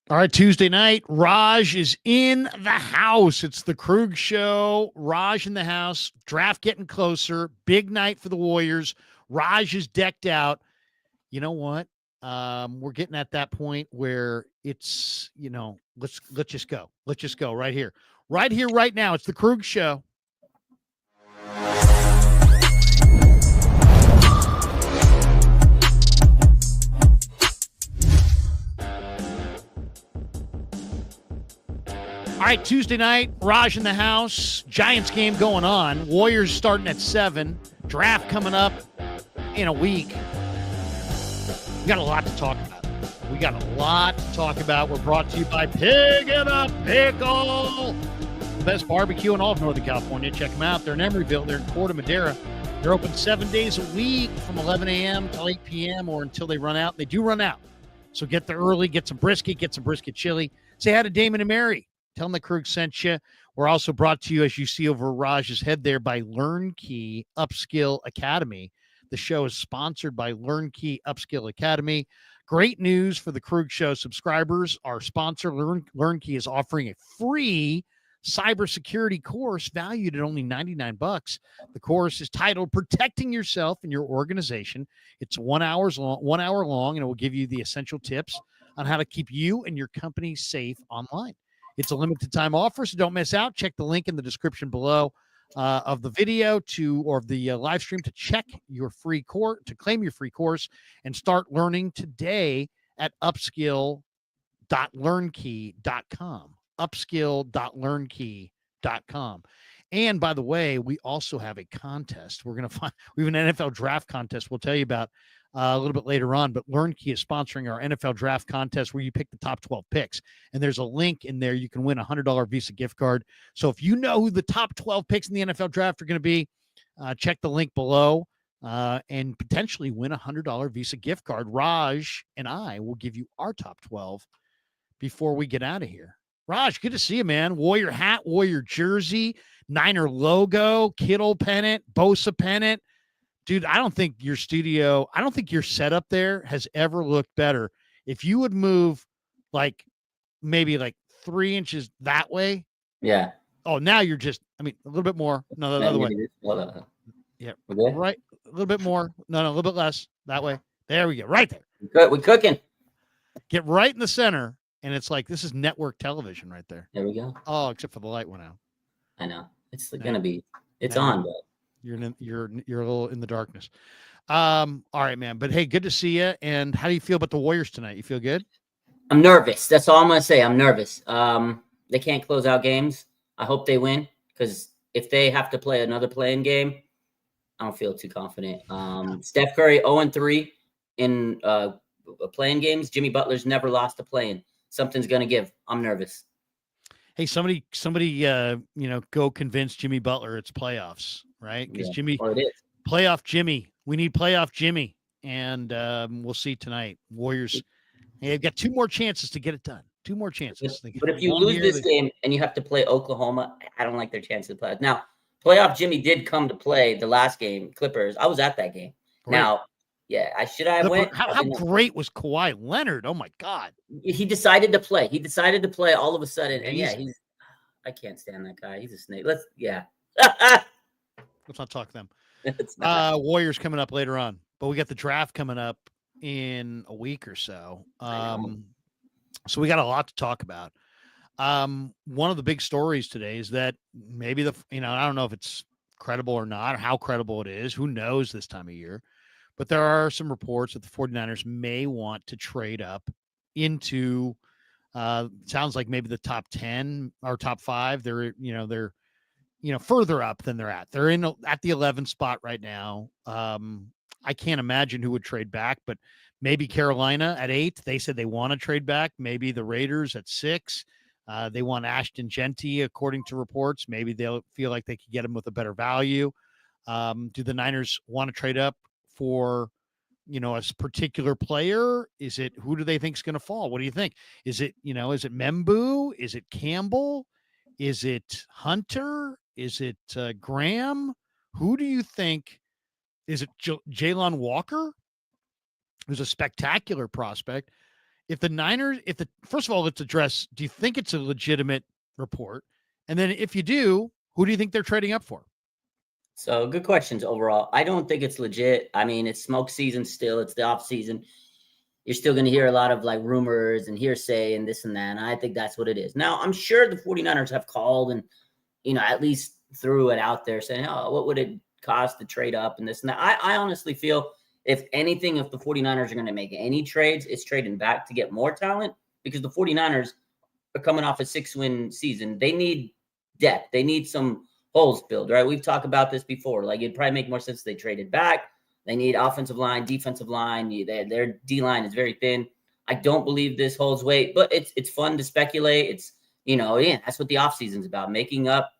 All right, Tuesday night, Raj is in the house. It's the Krug Show. Raj in the house. Draft getting closer. Big night for the Warriors. Raj is decked out. You know what? We're getting at that point where it's, let's just go. Let's just go right here. Right here, right now. It's the Krug Show. All right, Tuesday night, Raj in the house. Giants game going on. Warriors starting at 7. Draft coming up in a week. We got a lot to talk about. We're brought to you by Pig and a Pickle. The best barbecue in all of Northern California. Check them out. They're in Emeryville. They're in Corte Madera. They're open 7 days a week from 11 a.m. till 8 p.m. or until they run out. They do run out. So get there early, get some brisket chili. Say hi to Damon and Mary. Tell them the Krug sent you. We're also brought to you, as you see over Raj's head there, by LearnKey Upskill Academy. The show is sponsored by LearnKey Upskill Academy. Great news for the Krug Show subscribers. Our sponsor, LearnKey, is offering a free cybersecurity course valued at only $99. The course is titled Protecting Yourself and Your Organization. It's 1 hour long, and it will give you the essential tips on how to keep you and your company safe online. It's a limited time offer, so don't miss out. Check the link in the description below of the video or the live stream to check your free course, to claim your free course, and start learning today at upskill.learnkey.com. Upskill.learnkey.com. And by the way, we also have a contest. We have an NFL draft contest we'll tell you about a little bit later on, but LearnKey is sponsoring our NFL draft contest where you pick the top 12 picks. And there's a link in there. You can win a $100 Visa gift card. So if you know who the top 12 picks in the NFL draft are going to be, check the link below and potentially win a $100 Visa gift card. Raj and I will give you our top 12 before we get out of here. Raj, good to see you, man. Warrior hat, Warrior jersey, Niner logo, Kittle pennant, Bosa pennant. Dude, I don't think your setup there has ever looked better. If you would move maybe 3 inches that way. Yeah. Oh, now you're just, a little bit more. No, the other way. Yeah. Okay. Right. A little bit more. No, a little bit less. That way. There we go. Right there. We're cooking. Get right in the center. And it's like, this is network television right there. There we go. Oh, except for the light went out. I know. It's going to be, it's on, but. You're a little in the darkness. All right, man. But hey, good to see you. And how do you feel about the Warriors tonight? You feel good? I'm nervous. That's all I'm going to say. I'm nervous. They can't close out games. I hope they win because if they have to play another playing game, I don't feel too confident. Steph Curry 0-3 in playing games. Jimmy Butler's never lost a play-in. Something's going to give. I'm nervous. Hey, somebody, go convince Jimmy Butler it's playoffs, right? Because playoff Jimmy, we need playoff Jimmy, and we'll see tonight. Warriors, they've got 2 more chances to get it done. 2 more chances. But if you lose this game and you have to play Oklahoma, I don't like their chances of playoffs. Now, playoff Jimmy did come to play the last game, Clippers. I was at that game. Right. Now, yeah, I went. How great was Kawhi Leonard? Oh my God! He decided to play. All of a sudden, and I can't stand that guy. He's a snake. Let's not talk them. Warriors coming up later on, but we got the draft coming up in a week or so. So we got a lot to talk about. One of the big stories today is that maybe I don't know if it's credible or not, or how credible it is. Who knows this time of year? But there are some reports that the 49ers may want to trade up into sounds like maybe the top 10 or top 5. They're further up than they're at. They're at the 11th spot right now. I can't imagine who would trade back, but maybe Carolina at 8. They said they want to trade back. Maybe the Raiders at 6. They want Ashton Genty, according to reports. Maybe they'll feel like they could get him with a better value. Do the Niners want to trade up for, a particular player? Who do they think is going to fall? What do you think? Is it Membu? Is it Campbell? Is it Hunter? Is it Graham? Who do you think? Is it Jalen Walker, who's a spectacular prospect? if the Niners, first of all, let's address, do you think it's a legitimate report? And then if you do, who do you think they're trading up for? So good questions overall. I don't think it's legit. I mean, it's smoke season still. It's the off season. You're still going to hear a lot of like rumors and hearsay and this and that. And I think that's what it is. Now, I'm sure the 49ers have called and, at least threw it out there saying, oh, what would it cost to trade up and this and that. I honestly feel if anything, if the 49ers are going to make any trades, it's trading back to get more talent because the 49ers are coming off a 6-win season. They need depth. They need some holes filled, right? We've talked about this before. Like it'd probably make more sense if they traded back. They need offensive line, defensive line. Their D-line is very thin. I don't believe this holds weight, but it's fun to speculate. It's, that's what the offseason is about, making up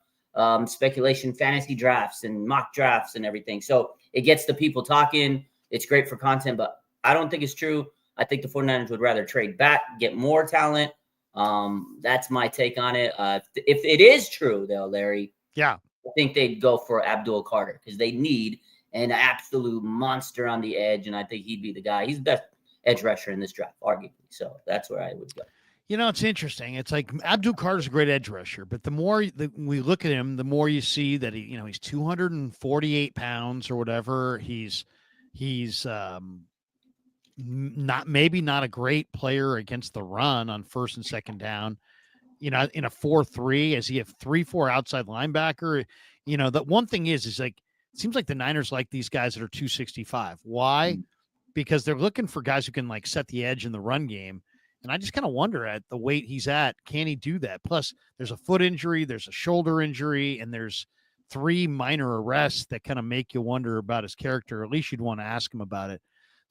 speculation, fantasy drafts and mock drafts and everything. So it gets the people talking. It's great for content, but I don't think it's true. I think the 49ers would rather trade back, get more talent. That's my take on it. If it is true, though, Larry, I think they'd go for Abdul Carter because they need an absolute monster on the edge, and I think he'd be the guy. He's the best edge rusher in this draft, arguably. So that's where I would go. It's interesting. It's like Abdul Carter's a great edge rusher, but the more we look at him, the more you see that he's 248 pounds or whatever. He's not a great player against the run on first and second down. In a 4-3, as he have 3-4 outside linebacker. The one thing is like it seems like the Niners like these guys that are 265. Why? Because they're looking for guys who can like set the edge in the run game. And I just kind of wonder at the weight he's at, can he do that? Plus, there's a foot injury, there's a shoulder injury, and there's 3 minor arrests that kind of make you wonder about his character. At least you'd want to ask him about it.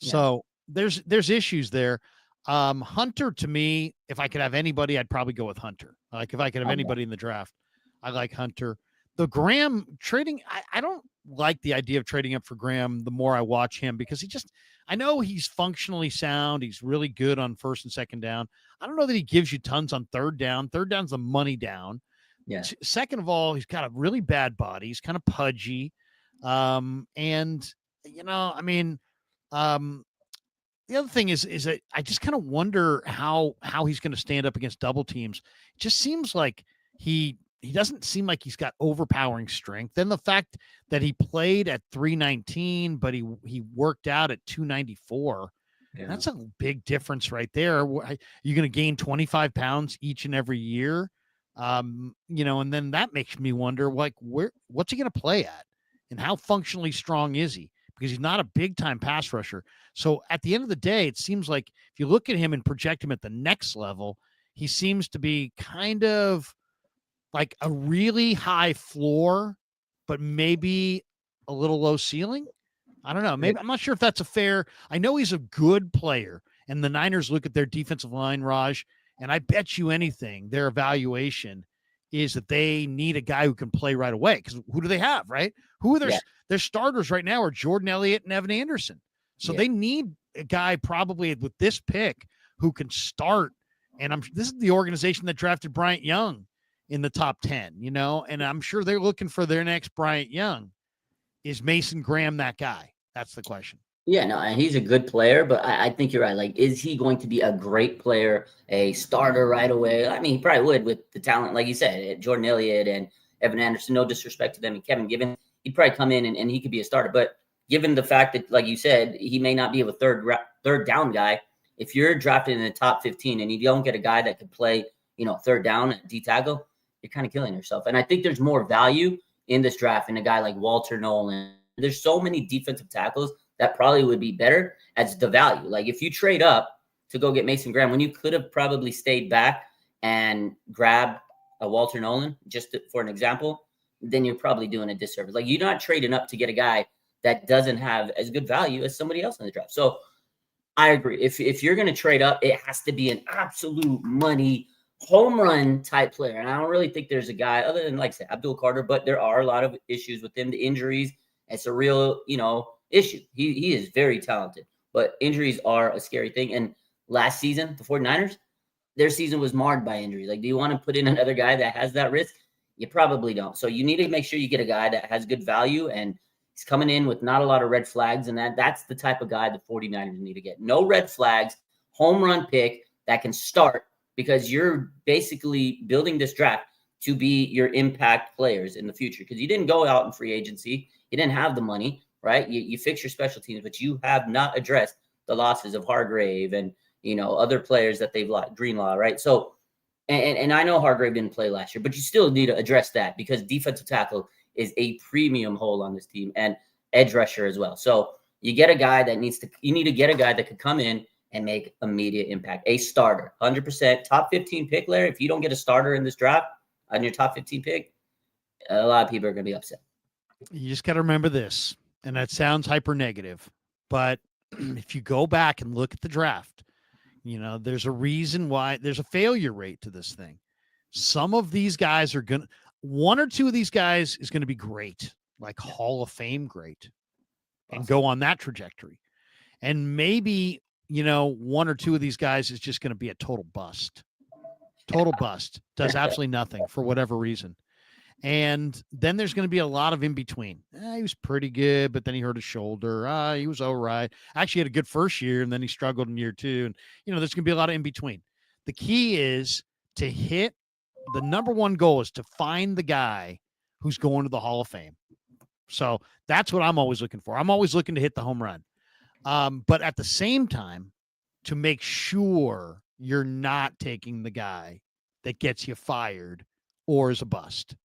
Yeah. So there's issues there. Hunter, to me, if I could have anybody, I'd probably go with Hunter. Like if I could have anybody in the draft, I like Hunter. The Graham trading, I don't like the idea of trading up for Graham the more I watch him because I know he's functionally sound. He's really good on first and second down. I don't know that he gives you tons on third down. Third down's the money down. Yeah. Second of all, he's got a really bad body. He's kind of pudgy. The other thing is that I just kind of wonder how he's going to stand up against double teams. It just seems like he doesn't seem like he's got overpowering strength. Then the fact that he played at 319, but he worked out at 294. Yeah. That's a big difference right there. You're going to gain 25 pounds each and every year. And then that makes me wonder, like, what's he going to play at and how functionally strong is he? Because he's not a big time pass rusher. So at the end of the day, it seems like if you look at him and project him at the next level, he seems to be kind of like a really high floor, but maybe a little low ceiling. I don't know. Maybe I'm not sure if that's a fair. I know he's a good player, and the Niners look at their defensive line, Raj, and I bet you anything their evaluation is that they need a guy who can play right away. Because who do they have, right? Who are their starters right now are Jordan Elliott and Evan Anderson. So they need a guy probably with this pick who can start. And this is the organization that drafted Bryant Young in the top 10, and I'm sure they're looking for their next Bryant Young. Is Mason Graham that guy? That's the question. Yeah, no, and he's a good player, but I think you're right. Like, is he going to be a great player, a starter right away? I mean, he probably would with the talent, like you said, Jordan Elliott and Evan Anderson. No disrespect to them and Kevin Gibbons. He'd probably come in and he could be a starter. But given the fact that, like you said, he may not be a third down guy, if you're drafted in the top 15 and you don't get a guy that could play, third down at D tackle, you're kind of killing yourself. And I think there's more value in this draft in a guy like Walter Nolan. There's so many defensive tackles that probably would be better as the value. Like if you trade up to go get Mason Graham, when you could have probably stayed back and grabbed a Walter Nolan, for an example, then you're probably doing a disservice. Like you're not trading up to get a guy that doesn't have as good value as somebody else in the draft. So I agree. If you're going to trade up, it has to be an absolute money home run type player. And I don't really think there's a guy other than, like I said, Abdul Carter, but there are a lot of issues with him. The injuries, it's a real, issue. He is very talented, but injuries are a scary thing. And last season, the 49ers, their season was marred by injuries. Like, do you want to put in another guy that has that risk? You probably don't. So you need to make sure you get a guy that has good value and he's coming in with not a lot of red flags. And that's the type of guy the 49ers need to get. No red flags, home run pick that can start, because you're basically building this draft to be your impact players in the future, because you didn't go out in free agency. You didn't have the money, right? You fix your special teams, but you have not addressed the losses of Hargrave and, other players that they've lost, Greenlaw, right? So, and I know Hargrave didn't play last year, but you still need to address that, because defensive tackle is a premium hole on this team, and edge rusher as well. So you get a guy that you need to get a guy that could come in and make immediate impact, a starter, 100%, top 15 pick, Larry. If you don't get a starter in this draft on your top 15 pick, a lot of people are going to be upset. You just got to remember this, and that sounds hyper negative, but if you go back and look at the draft, there's a reason why there's a failure rate to this thing. Some of these guys are going to, one or two of these guys is going to be great, like Hall of Fame great, and go on that trajectory. And maybe, one or two of these guys is just going to be a total bust. Total bust. Does absolutely nothing for whatever reason. And then there's going to be a lot of in between. He was pretty good, but then he hurt his shoulder. He was all right. Actually had a good first year, and then he struggled in year 2. And, there's going to be a lot of in between. The key is to hit. The number one goal is to find the guy who's going to the Hall of Fame. So that's what I'm always looking for. I'm always looking to hit the home run. But at the same time, to make sure you're not taking the guy that gets you fired or is a bust,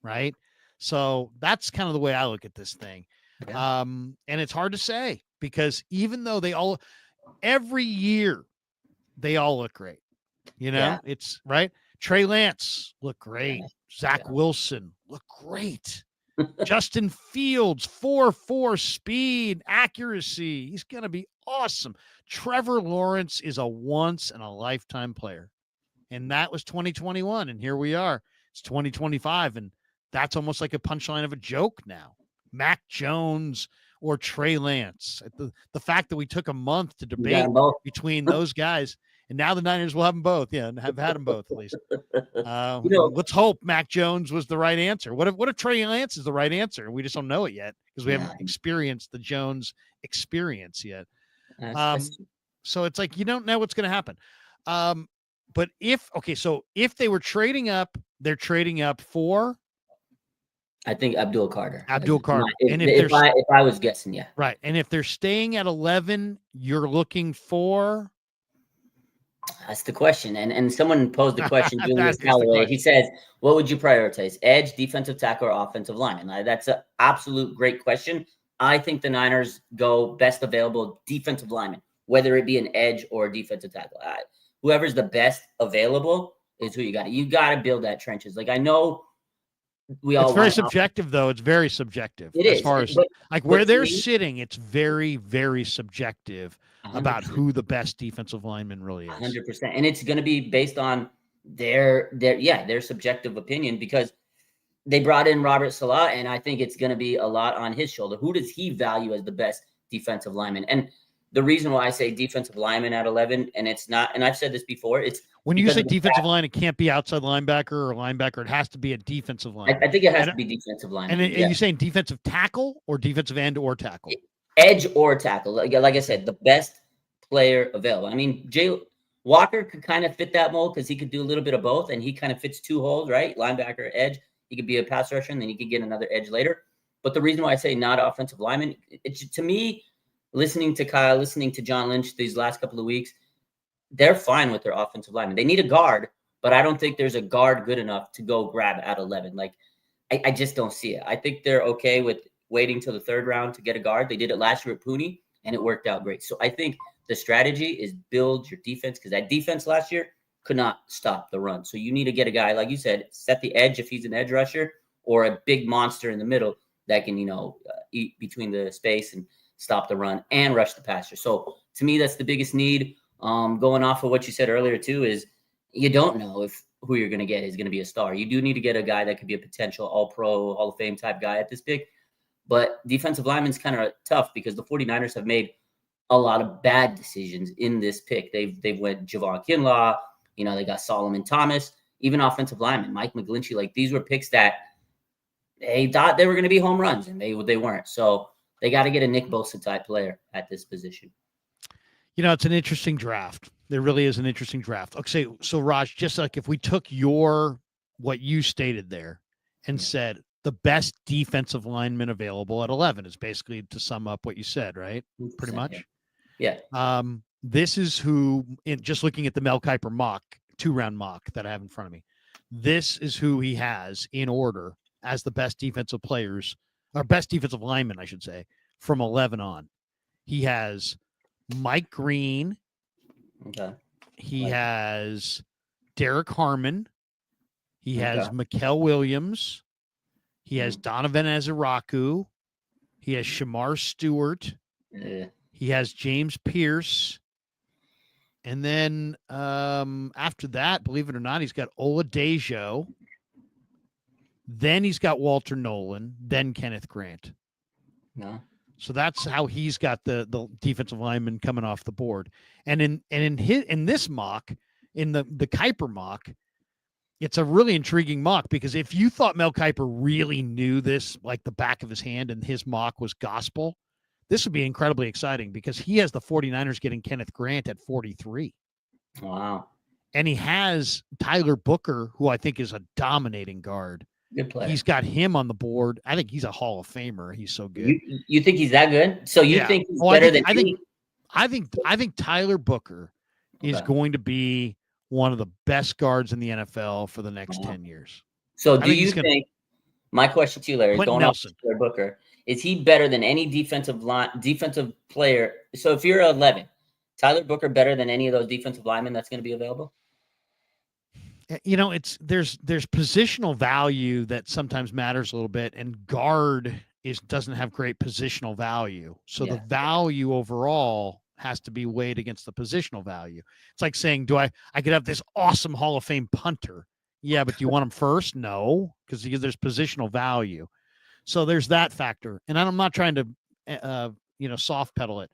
right? So that's kind of the way I look at this thing. Yeah. And it's hard to say, because even though every year they all look great, it's right. Trey Lance looked great. Zach Wilson looked great. Justin Fields, 4.4 speed, accuracy. He's going to be awesome. Trevor Lawrence is a once in a lifetime player. And that was 2021. And here we are. It's 2025. And that's almost like a punchline of a joke now. Mac Jones or Trey Lance. The fact that we took a month to debate between those guys, and now the Niners will have them both. Yeah, and have had them both at least. Let's hope Mac Jones was the right answer. What if Trey Lance is the right answer? We just don't know it yet, because we haven't experienced the Jones experience yet. So it's like you don't know what's going to happen. But if they were trading up, they're trading up for, I think, Abdul Carter. And if I was guessing, yeah. Right. And if they're staying at 11, you're looking for? That's the question. And someone posed the question, Julius Callaway. He says, what would you prioritize, edge, defensive tackle, or offensive line? And that's an absolute great question. I think the Niners go best available defensive lineman, whether it be an edge or a defensive tackle. Whoever's the best available is who you got. You got to build that trenches. Like, I know it's very subjective, though. It's very subjective. It is. As far as where they're sitting, it's very, very subjective 100%. About who the best defensive lineman really is. 100%. And it's going to be based on their subjective opinion, because they brought in Robert Salah, and I think it's going to be a lot on his shoulder. Who does he value as the best defensive lineman? And the reason why I say defensive lineman at 11, and it's not, and I've said this before, it's when you say defensive line, it can't be outside linebacker or linebacker. It has to be a defensive line. I think it has to be defensive line. And are you saying defensive tackle or defensive end or tackle? Edge or tackle. Like I said, the best player available. I mean, Walker could kind of fit that mold, because he could do a little bit of both, and he kind of fits two holes, right? Linebacker, edge. He could be a pass rusher, and then he could get another edge later. But the reason why I say not offensive lineman, it's, to me, listening to Kyle, listening to John Lynch these last couple of weeks, they're fine with their offensive lineman. They need a guard, but I don't think there's a guard good enough to go grab at 11. Like, I just don't see it. I think they're okay with waiting till the third round to get a guard. They did it last year at Pooney, and it worked out great. So I think the strategy is build your defense, because that defense last year could not stop the run. So you need to get a guy, like you said, set the edge if he's an edge rusher, or a big monster in the middle that can, eat between the space and stop the run and rush the passer. So to me, that's the biggest need. Going off of what you said earlier too, is you don't know if who you're going to get is going to be a star. You do need to get a guy that could be a potential all-pro, Hall of Fame type guy at this pick. But defensive lineman's kind of tough, because the 49ers have made a lot of bad decisions in this pick. They've went Javon Kinlaw, they got Solomon Thomas, even offensive lineman, Mike McGlinchey. Like, these were picks that they thought they were going to be home runs, and they weren't. So they got to get a Nick Bosa type player at this position. It's an interesting draft. There really is an interesting draft. Okay, so Raj, just like if we took what you stated there and said the best defensive lineman available at 11 is basically to sum up what you said, right? Pretty much. Yeah. This is who, just looking at the Mel Kiper mock, 2-round mock that I have in front of me, this is who he has in order as the best defensive players, or best defensive lineman, I should say, from 11 on. He has Mike Green. Okay. He has Derek Harmon. He has Mikael Williams. He has Donovan Ezeraku. He has Shamar Stewart. He has James Pierce. And then after that, believe it or not, he's got Oladejo. Then he's got Walter Nolan. Then Kenneth Grant. No. So that's how he's got the defensive lineman coming off the board. And in this mock, in the Kiper mock, it's a really intriguing mock because if you thought Mel Kiper really knew this like the back of his hand and his mock was gospel, this would be incredibly exciting because he has the 49ers getting Kenneth Grant at 43. Wow. And he has Tyler Booker, who I think is a dominating guard. Good player. He's got him on the board. I think he's a Hall of Famer. He's so good. You think he's that good? So you think he's better than me? I think Tyler Booker is going to be one of the best guards in the NFL for the next 10 years. So do you think, my question to you, Larry, Quentin going Nelson. off Tyler Booker, is he better than any defensive player? So if you're 11, Tyler Booker better than any of those defensive linemen that's going to be available? You know, there's positional value that sometimes matters a little bit, and guard doesn't have great positional value. So the value overall has to be weighed against the positional value. It's like saying, I could have this awesome Hall of Fame punter. Yeah, but do you want him first? No, because there's positional value. So there's that factor. And I'm not trying to soft pedal it.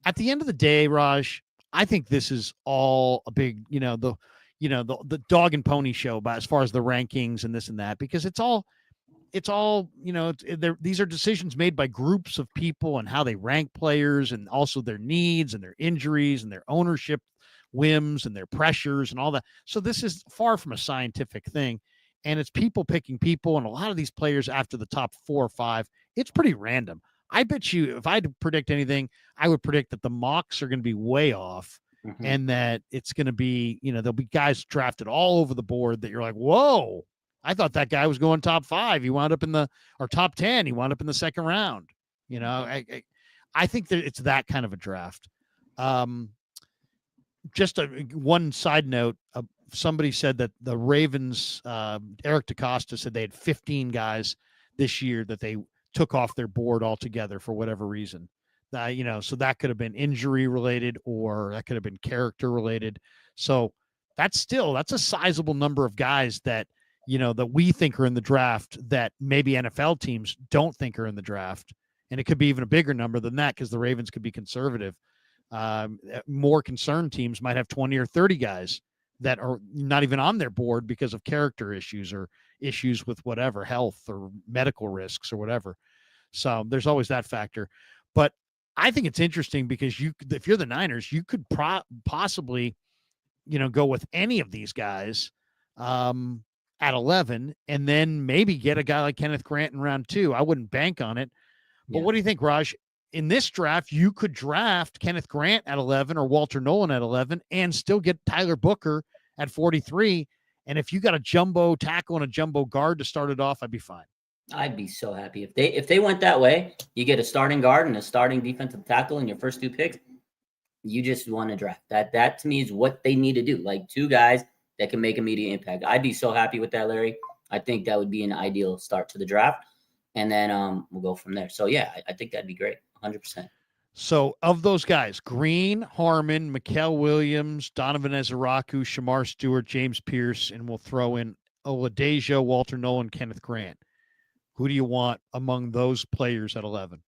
At the end of the day, Raj, I think this is all a big, the dog and pony show about as far as the rankings and this and that, because it's all, these are decisions made by groups of people and how they rank players and also their needs and their injuries and their ownership whims and their pressures and all that. So this is far from a scientific thing, and it's people picking people. And a lot of these players after the top 4 or 5, it's pretty random. I bet you if I had to predict anything, I would predict that the mocks are going to be way off. Mm-hmm. And that it's going to be, there'll be guys drafted all over the board that you're like, whoa, I thought that guy was going top 5. He wound up or top 10. He wound up in the second round. I think that it's that kind of a draft. Just one side note, somebody said that the Ravens, Eric DeCosta said they had 15 guys this year that they took off their board altogether for whatever reason. So that could have been injury related or that could have been character related. So that's a sizable number of guys that, that we think are in the draft that maybe NFL teams don't think are in the draft. And it could be even a bigger number than that because the Ravens could be conservative. More concerned teams might have 20 or 30 guys that are not even on their board because of character issues or issues with whatever health or medical risks or whatever. So there's always that factor. But I think it's interesting because if you're the Niners, you could possibly, go with any of these guys at 11 and then maybe get a guy like Kenneth Grant in round 2. I wouldn't bank on it. But what do you think, Raj? In this draft, you could draft Kenneth Grant at 11 or Walter Nolan at 11 and still get Tyler Booker at 43. And if you got a jumbo tackle and a jumbo guard to start it off, I'd be fine. I'd be so happy if they went that way. You get a starting guard and a starting defensive tackle in your first 2 picks. You just want to draft that to me is what they need to do. Like 2 guys that can make immediate impact. I'd be so happy with that, Larry. I think that would be an ideal start to the draft, and then we'll go from there. So yeah, I think that'd be great, 100%. So of those guys, Green, Harmon, Mikael Williams, Donovan Ezeraku, Shamar Stewart, James Pierce, and we'll throw in Oladejo, Walter Nolan, Kenneth Grant. Who do you want among those players at 11?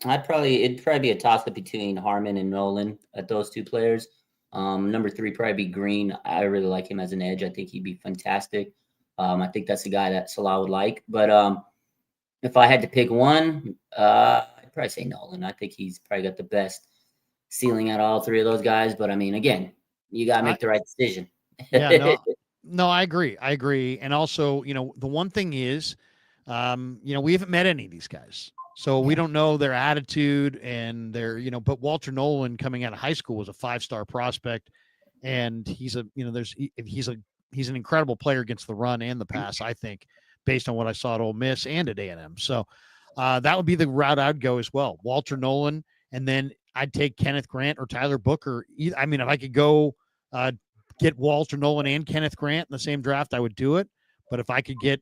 It'd probably be a toss-up between Harmon and Nolan at those 2 players. Number 3 probably be Green. I really like him as an edge. I think he'd be fantastic. I think that's the guy that Salah would like. But if I had to pick one, I'd probably say Nolan. I think he's probably got the best ceiling out of all 3 of those guys. But I mean, again, You got to make the right decision. Yeah, no, I agree. And also, the one thing is, we haven't met any of these guys. So we don't know their attitude and but Walter Nolan coming out of high school was a 5-star prospect, and he's he's an incredible player against the run and the pass, I think, based on what I saw at Ole Miss and at A&M. So that would be the route I'd go as well. Walter Nolan, and then I'd take Kenneth Grant or Tyler Booker. I mean, if I could go get Walter Nolan and Kenneth Grant in the same draft, I would do it. But if I could get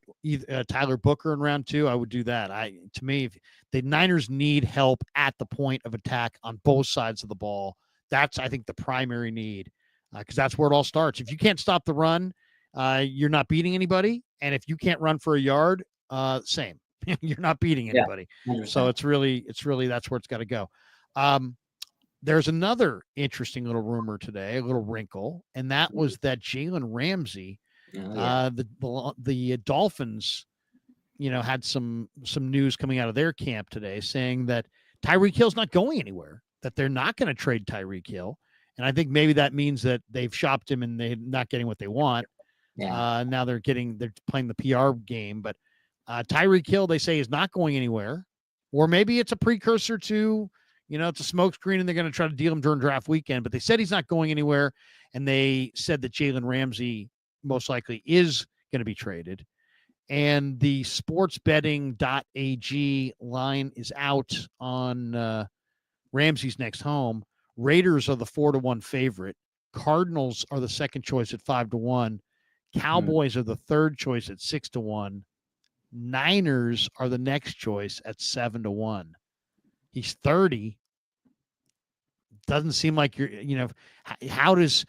Tyler Booker in round 2, I would do that. To me, the Niners need help at the point of attack on both sides of the ball. That's, I think, the primary need, because that's where it all starts. If you can't stop the run, you're not beating anybody. And if you can't run for a yard, same. You're not beating anybody. Yeah, so it's really that's where it's got to go. There's another interesting little rumor today, a little wrinkle, and that was that Jalen Ramsey, the Dolphins, had some news coming out of their camp today saying that Tyreek Hill's not going anywhere, that they're not going to trade Tyreek Hill. And I think maybe that means that they've shopped him and they're not getting what they want. Yeah. Now they're playing the PR game, but Tyreek Hill, they say, is not going anywhere, or maybe it's a precursor to, it's a smokescreen and they're going to try to deal him during draft weekend, but they said he's not going anywhere. And they said that Jalen Ramsey most likely is going to be traded. And the sportsbetting.ag line is out on Ramsey's next home. Raiders are the 4-1 favorite. Cardinals are the second choice at 5-1. Cowboys are the third choice at 6-1. Niners are the next choice at 7-1. He's 30. Doesn't seem like how does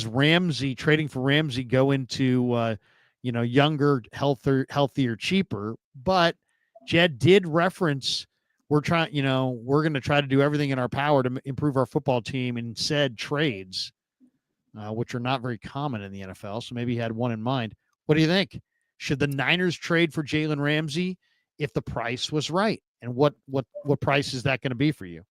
Ramsey, trading for Ramsey, go into younger, healthier, cheaper? But Jed did reference we're going to try to do everything in our power to improve our football team, and said trades, which are not very common in the NFL. So maybe he had one in mind. What do you think? Should the Niners trade for Jalen Ramsey if the price was right? And what price is that going to be for you?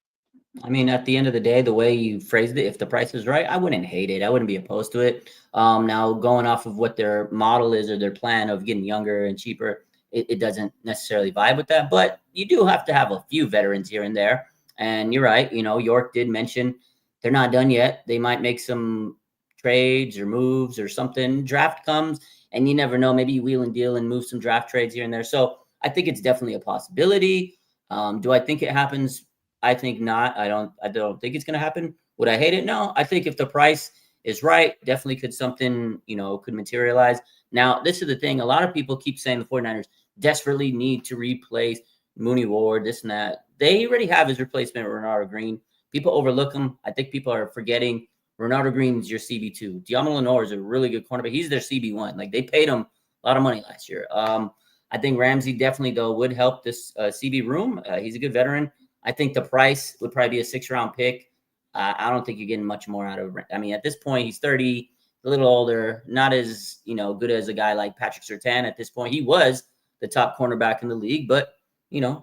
I mean, at the end of the day, the way you phrased it, if the price is right, I wouldn't hate it. I wouldn't be opposed to it. Now, going off of what their model is or their plan of getting younger and cheaper, it doesn't necessarily vibe with that. But you do have to have a few veterans here and there. And you're right. York did mention they're not done yet. They might make some trades or moves or something. Draft comes, and you never know. Maybe you wheel and deal and move some draft trades here and there. So I think it's definitely a possibility. Do I think it happens? I think not. I don't think it's going to happen. Would I hate it? No. I think if the price is right, definitely could something, could materialize. Now, this is the thing. A lot of people keep saying the 49ers desperately need to replace Mooney Ward, this and that. They already have his replacement, Renardo Green. People overlook him. I think people are forgetting Renardo Green's your CB2. Diamo Lenore is a really good cornerback. He's their CB1. Like, they paid him a lot of money last year. I think Ramsey definitely, though, would help this CB room. He's a good veteran. I think the price would probably be a 6th-round pick. I don't think you're getting much more out of. I mean, at this point, he's 30, a little older, not as good as a guy like Patrick Surtain. At this point, he was the top cornerback in the league, but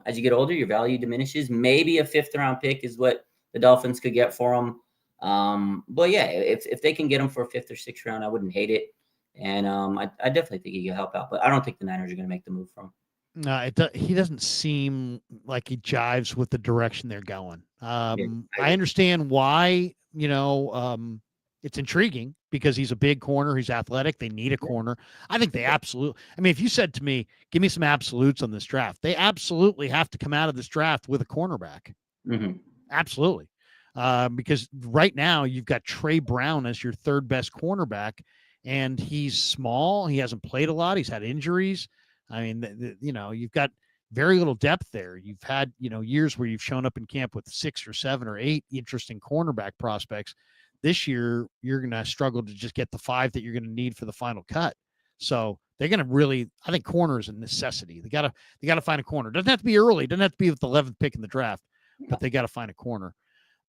as you get older, your value diminishes. Maybe a 5th-round pick is what the Dolphins could get for him. But yeah, if they can get him for a 5th or 6th round, I wouldn't hate it. And I definitely think he could help out, but I don't think the Niners are going to make the move from him. No, he doesn't seem like he jives with the direction they're going. I understand why, it's intriguing because he's a big corner. He's athletic. They need a corner. I think they absolutely, if you said to me, give me some absolutes on this draft, they absolutely have to come out of this draft with a cornerback. Mm-hmm. Absolutely. Because right now you've got Trey Brown as your 3rd best cornerback, and he's small. He hasn't played a lot. He's had injuries. I mean, you've got very little depth there. You've had, years where you've shown up in camp with 6 or 7 or 8 interesting cornerback prospects. This year, you're going to struggle to just get the 5 that you're going to need for the final cut. So they're going to really, I think corner is a necessity. They got to find a corner. Doesn't have to be early. Doesn't have to be with the 11th pick in the draft, but they got to find a corner.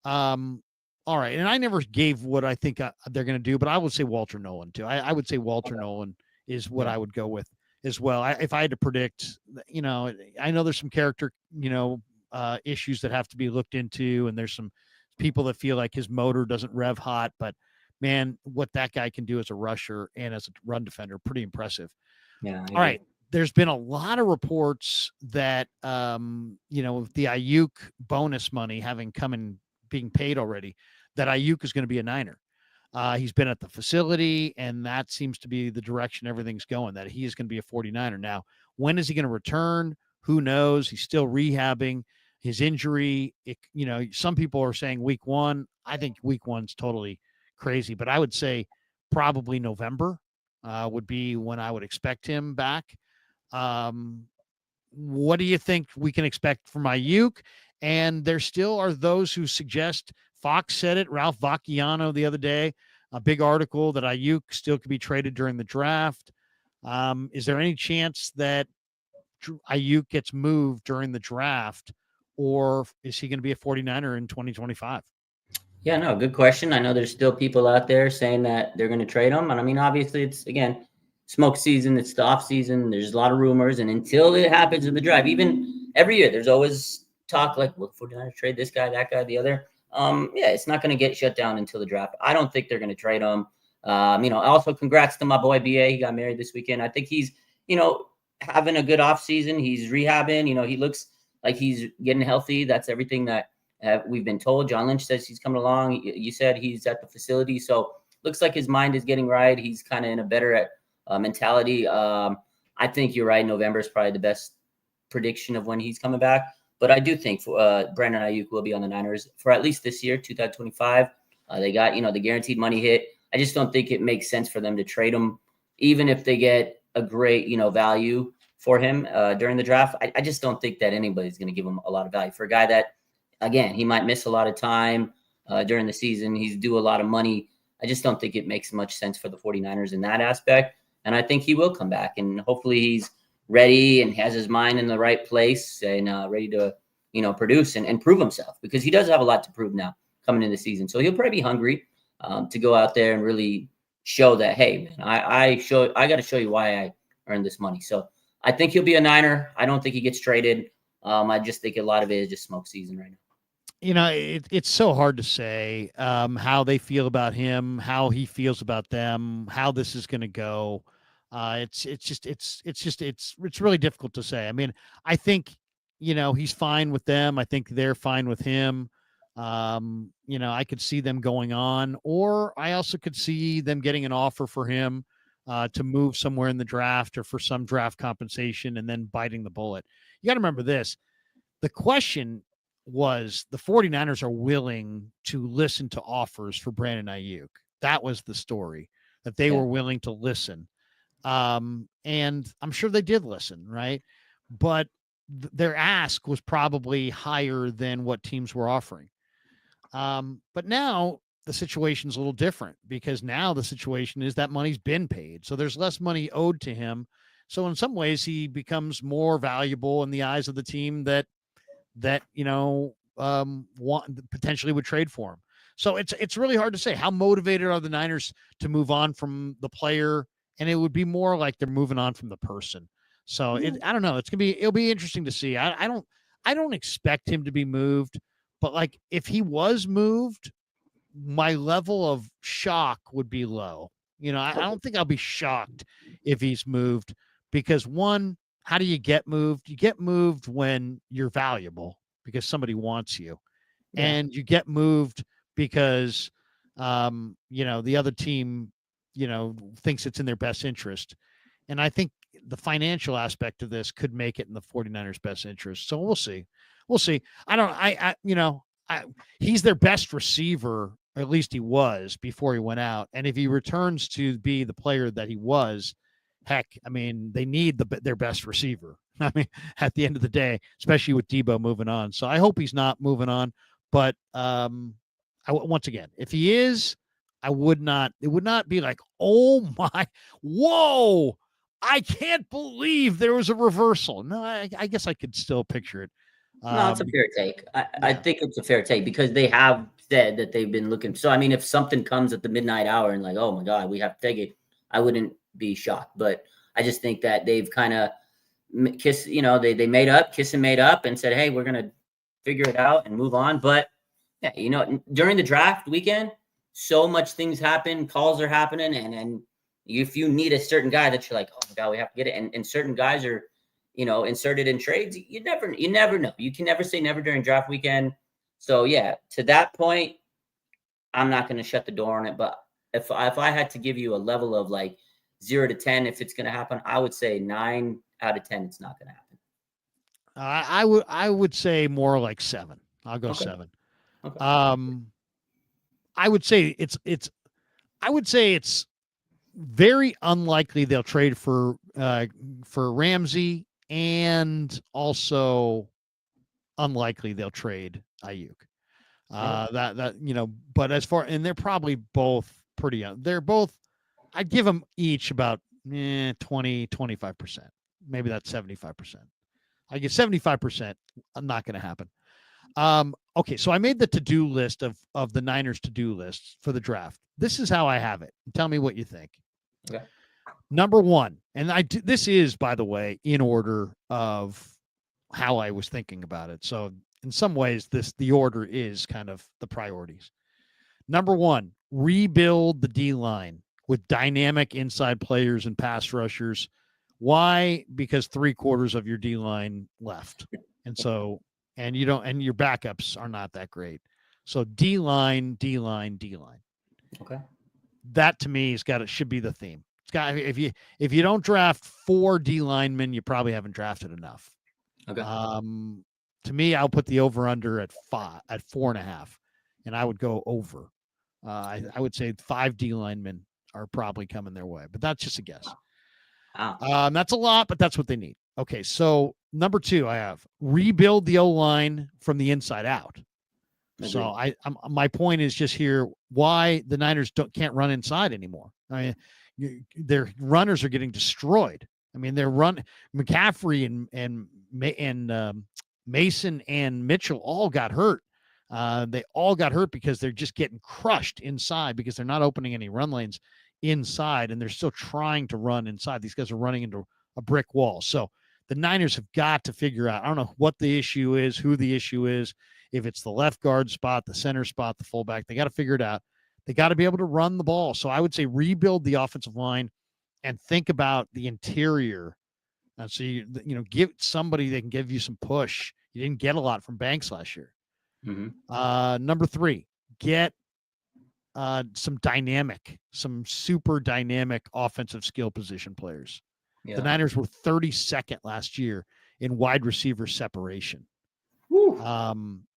All right. And I never gave what I think they're going to do, but I would say Walter Nolan too. I would say Walter Nolan is what I would go with as well. If I had to predict, I know there's some character, issues that have to be looked into, and there's some people that feel like his motor doesn't rev hot, but man, what that guy can do as a rusher and as a run defender, pretty impressive. Yeah. All right. There's been a lot of reports that, the Aiyuk bonus money having come and being paid already, that Aiyuk is going to be a Niner. He's been at the facility, and that seems to be the direction everything's going, that he is going to be a 49er. Now, when is he going to return? Who knows? He's still rehabbing his injury. Some people are saying week 1. I think week 1's totally crazy, but I would say probably November would be when I would expect him back. What do you think we can expect from Aiyuk? And there still are those who suggest, Fox said it, Ralph Vacchiano the other day, a big article, that Aiyuk still could be traded during the draft. Is there any chance that Aiyuk gets moved during the draft, or is he going to be a 49er in 2025? Yeah, no, good question. I know there's still people out there saying that they're going to trade him. And I mean, obviously, it's, again, smoke season. It's the off season. There's a lot of rumors. And until it happens in the draft, even every year, there's always talk like, look, 49ers trade this guy, that guy, the other. It's not going to get shut down until the draft. I don't think they're going to trade him. Also, congrats to my boy BA. He got married this weekend. I think he's, having a good off season. He's rehabbing. He looks like he's getting healthy. That's everything that we've been told. John Lynch says he's coming along. You said he's at the facility. So looks like his mind is getting right. He's kind of in a better mentality. I think you're right. November is probably the best prediction of when he's coming back. But I do think Brandon Aiyuk will be on the Niners for at least this year, 2025. They got, the guaranteed money hit. I just don't think it makes sense for them to trade him, even if they get a great, value for him during the draft. I just don't think that anybody's going to give him a lot of value for a guy that, again, he might miss a lot of time during the season. He's due a lot of money. I just don't think it makes much sense for the 49ers in that aspect. And I think he will come back, and hopefully he's ready and has his mind in the right place and ready to, produce and prove himself, because he does have a lot to prove now coming in the season. So he'll probably be hungry to go out there and really show that, hey, man, I got to show you why I earned this money. So I think he'll be a Niner. I don't think he gets traded. I just think a lot of it is just smoke season right now. It's so hard to say how they feel about him, how he feels about them, how this is going to go. It's really difficult to say. I mean, I think, he's fine with them. I think they're fine with him. I could see them going on, or I also could see them getting an offer for him to move somewhere in the draft or for some draft compensation and then biting the bullet. You got to remember this. The question was, the 49ers are willing to listen to offers for Brandon Aiyuk. That was the story, that they were willing to listen. And I'm sure they did listen, right? But their ask was probably higher than what teams were offering. But now the situation's a little different, because now the situation is that money's been paid. So there's less money owed to him. So in some ways he becomes more valuable in the eyes of the team that potentially would trade for him. So it's really hard to say. How motivated are the Niners to move on from the player? And it would be more like they're moving on from the person. So I don't know. It'll be interesting to see. I don't expect him to be moved, but like if he was moved, my level of shock would be low. I don't think I'll be shocked if he's moved, because one, how do you get moved? You get moved when you're valuable, because somebody wants you, and you get moved because, the other team, thinks it's in their best interest. And I think the financial aspect of this could make it in the 49ers' best interest. So we'll see. He's their best receiver, or at least he was before he went out. And if he returns to be the player that he was, heck, I mean, they need their best receiver. I mean, at the end of the day, especially with Debo moving on. So I hope he's not moving on. But once again, if he is, it would not be like, oh my, whoa, I can't believe there was a reversal. No, I guess I could still picture it. No, it's a fair take. I think it's a fair take, because they have said that they've been looking. So, I mean, if something comes at the midnight hour and like, oh my God, we have to take it, I wouldn't be shocked. But I just think that they've kind of kissed, they made up, made up and said, hey, we're going to figure it out and move on. But yeah, during the draft weekend, so much things happen, calls are happening, and if you need a certain guy that you're like, oh my God, we have to get it, and certain guys are, inserted in trades, you never know. You can never say never during draft weekend. So yeah, to that point, I'm not going to shut the door on it. But if I had to give you a level of like 0 to 10, if it's going to happen, I would say 9 out of 10. It's not going to happen. I would say more like 7. I'll go 7. Okay. I would say it's very unlikely they'll trade for Ramsey, and also unlikely they'll trade Aiyuk. But as far, and they're probably both pretty, they're both, I'd give them each about 20, 25%. Maybe that's 75%. I get 75%. Not going to happen. Okay, so I made the to-do list of the Niners to-do lists for the draft. This is how I have it. Tell me what you think. Okay. Number 1, and this is, by the way, in order of how I was thinking about it. So in some ways, the order is kind of the priorities. Number 1, rebuild the D-line with dynamic inside players and pass rushers. Why? Because 3/4 of your D-line left. And so, and your backups are not that great. So D-line. Okay. That to me should be the theme. It's got, if you don't draft 4 D linemen, you probably haven't drafted enough. Okay. To me, I'll put the over under at 4.5, and I would go over. I would say 5 D linemen are probably coming their way, but that's just a guess. Wow. That's a lot, but that's what they need. Okay, so number 2, I have rebuild the O-line from the inside out. Agreed. So my point is just here why the Niners can't run inside anymore. I mean, their runners are getting destroyed. I mean, McCaffrey and Mason and Mitchell all got hurt. They all got hurt because they're just getting crushed inside because they're not opening any run lanes inside, and they're still trying to run inside. These guys are running into a brick wall. So the Niners have got to figure out, I don't know what the issue is, who the issue is, if it's the left guard spot, the center spot, the fullback. They got to figure it out. They got to be able to run the ball. So I would say rebuild the offensive line and think about the interior. So give somebody that can give you some push. You didn't get a lot from Banks last year. Mm-hmm. Number 3, get some super dynamic offensive skill position players. Yeah. The Niners were 32nd last year in wide receiver separation.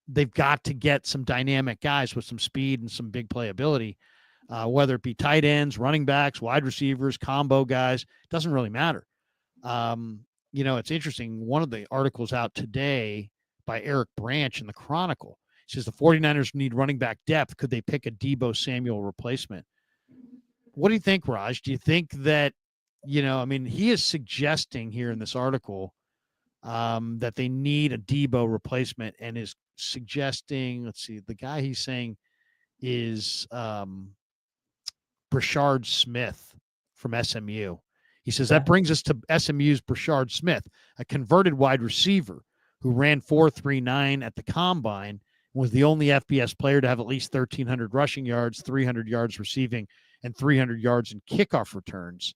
They've got to get some dynamic guys with some speed and some big playability, whether it be tight ends, running backs, wide receivers, combo guys. Doesn't really matter. It's interesting. One of the articles out today by Eric Branch in the Chronicle says the 49ers need running back depth. Could they pick a Deebo Samuel replacement? What do you think, Raj? Do you think that, he is suggesting here in this article that they need a Deebo replacement, and is suggesting, let's see, the guy he's saying is Brashard Smith from SMU. He says that brings us to SMU's Brashard Smith, a converted wide receiver who ran 4.39 at the combine, was the only FBS player to have at least 1,300 rushing yards, 300 yards receiving, and 300 yards in kickoff returns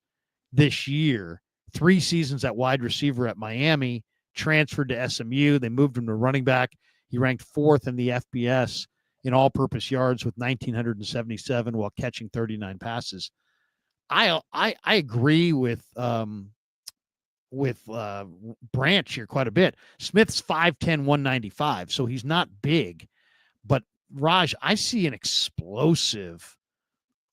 this year. 3 seasons at wide receiver at Miami, transferred to SMU. They moved him to running back. He ranked 4th in the FBS in all-purpose yards with 1,977 while catching 39 passes. I agree with Branch here quite a bit. Smith's 5'10", 195, so he's not big. But, Raj, I see an explosive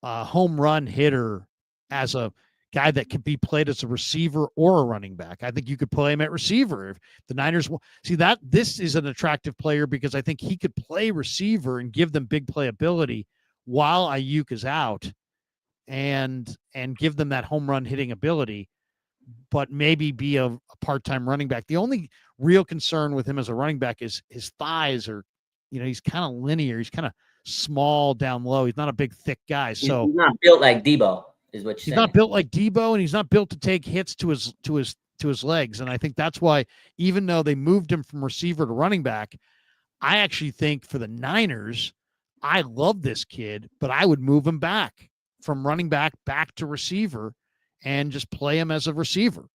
home run hitter as a guy that can be played as a receiver or a running back. I think you could play him at receiver. If the Niners see that, this is an attractive player because I think he could play receiver and give them big playability while Aiyuk is out, and give them that home run hitting ability, but maybe be a part-time running back. The only real concern with him as a running back is his thighs are, he's kind of linear. He's kind of small down low. He's not a big, thick guy. So he's not built like Deebo, is what you're saying. He's not built like Deebo, and he's not built to take hits to his legs. And I think that's why, even though they moved him from receiver to running back, I actually think for the Niners, I love this kid, but I would move him back from running back to receiver and just play him as a receiver.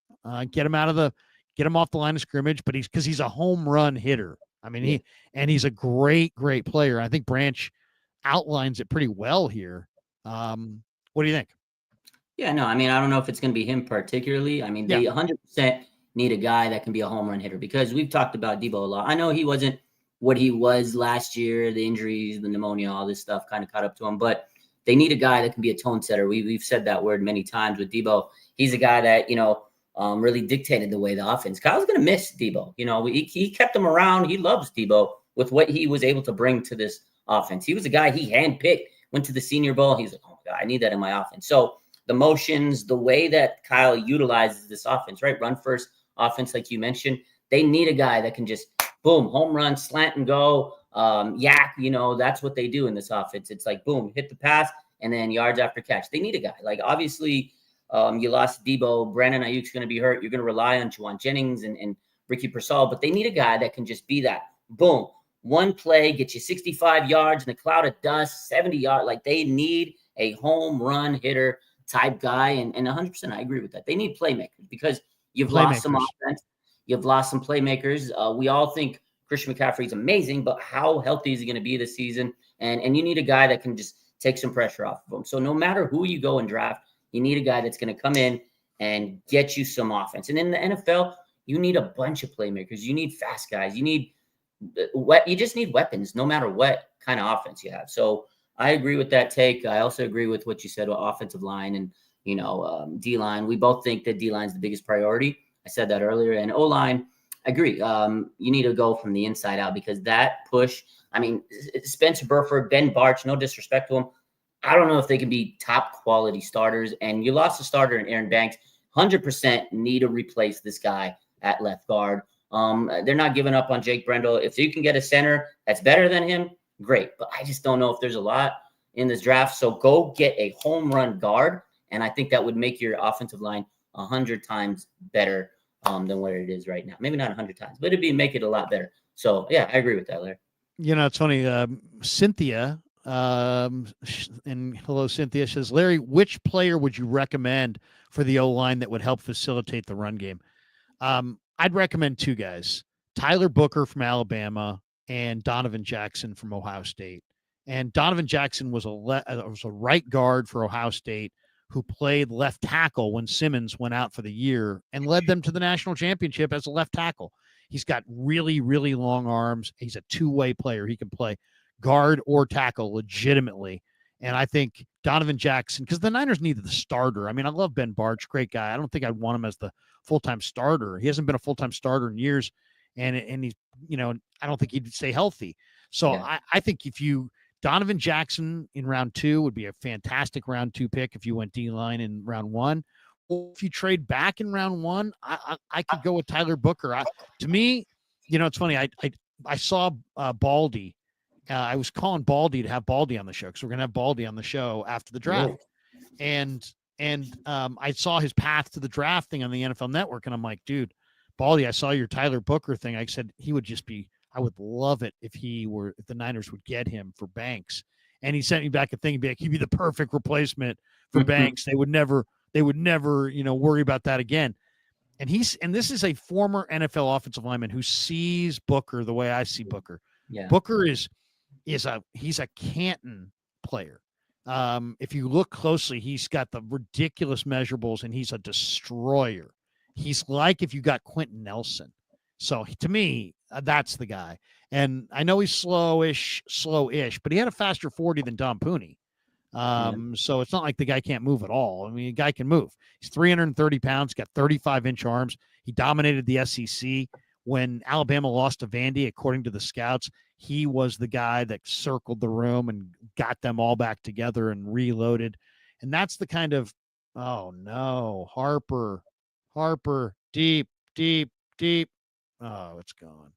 Get him off the line of scrimmage, but he's a home run hitter. I mean, he's a great player. I think Branch outlines it pretty well here. What do you think? Yeah, no, I mean, I don't know if it's going to be him particularly. I mean, they 100% need a guy that can be a home run hitter because we've talked about Debo a lot. I know he wasn't what he was last year, the injuries, the pneumonia, all this stuff kind of caught up to him, but they need a guy that can be a tone setter. We've said that word many times with Debo. He's a guy that, really dictated the way the offense. Kyle's going to miss Debo. He kept him around. He loves Debo with what he was able to bring to this offense. He was a guy he handpicked, went to the Senior Bowl. He's like, oh, my God, I need that in my offense. So the motions, the way that Kyle utilizes this offense, right? Run first offense, like you mentioned. They need a guy that can just, boom, home run, slant and go, yak. That's what they do in this offense. It's like, boom, hit the pass, and then yards after catch. They need a guy. Like, obviously, you lost Debo. Brandon Aiyuk's going to be hurt. You're going to rely on Juwan Jennings and Ricky Pearsall, but they need a guy that can just be that, boom, one play, get you 65 yards in a cloud of dust, 70 yards. Like, they need a home run hitter type guy, and 100% I agree with that. They need playmakers because you've lost some offense. You've lost some playmakers. We all think Christian McCaffrey's amazing, but how healthy is he going to be this season? And you need a guy that can just take some pressure off of him. So no matter who you go and draft, you need a guy that's going to come in and get you some offense. And in the NFL, you need a bunch of playmakers. You need fast guys. You just need weapons no matter what kind of offense you have. So I agree with that take. I also agree with what you said about offensive line and, D-line. We both think that D-line is the biggest priority. I said that earlier. And O-line, I agree. You need to go from the inside out because that push, I mean, Spencer Burford, Ben Barch, no disrespect to him. I don't know if they can be top quality starters. And you lost a starter in Aaron Banks. 100% need to replace this guy at left guard. They're not giving up on Jake Brendel. If you can get a center that's better than him, great. But I just don't know if there's a lot in this draft. So go get a home run guard. And I think that would make your offensive line 100 times better than what it is right now. Maybe not 100 times, but make it a lot better. So, yeah, I agree with that, Larry. It's funny. Cynthia, and hello, Cynthia, says, Larry, which player would you recommend for the O-line that would help facilitate the run game? I'd recommend two guys, Tyler Booker from Alabama and Donovan Jackson from Ohio State. And Donovan Jackson was a right guard for Ohio State who played left tackle when Simmons went out for the year and led them to the national championship as a left tackle. He's got really, really long arms. He's a two-way player. He can play guard or tackle legitimately. And I think Donovan Jackson, because the Niners needed the starter. I mean, I love Ben Barch, great guy. I don't think I'd want him as the full-time starter. He hasn't been a full-time starter in years. And he's, I don't think he'd stay healthy. So yeah. I think Donovan Jackson in round 2 would be a fantastic round 2 pick if you went D-line in round 1. Or if you trade back in round 1, I could go with Tyler Booker. To me, it's funny. I saw Baldy. I was calling Baldy to have Baldy on the show because we're going to have Baldy on the show after the draft. Yeah. And I saw his path to the draft thing on the NFL Network, and I'm like, dude, Baldy, I saw your Tyler Booker thing. I said he would just be. I would love it if the Niners would get him for Banks. And he sent me back a thing. He'd be the perfect replacement for Banks. They would never, worry about that again. And this is a former NFL offensive lineman who sees Booker the way I see Booker. Yeah. Booker he's a Canton player. If you look closely, he's got the ridiculous measurables and he's a destroyer. He's like if you got Quentin Nelson. So to me, that's the guy. And I know he's slowish, but he had a faster 40 than Don Pooney. So it's not like the guy can't move at all. I mean, the guy can move. He's 330 pounds, got 35-inch arms. He dominated the SEC. When Alabama lost to Vandy, according to the scouts, he was the guy that circled the room and got them all back together and reloaded. And that's the kind of, oh no, Harper, deep. Oh, it's gone.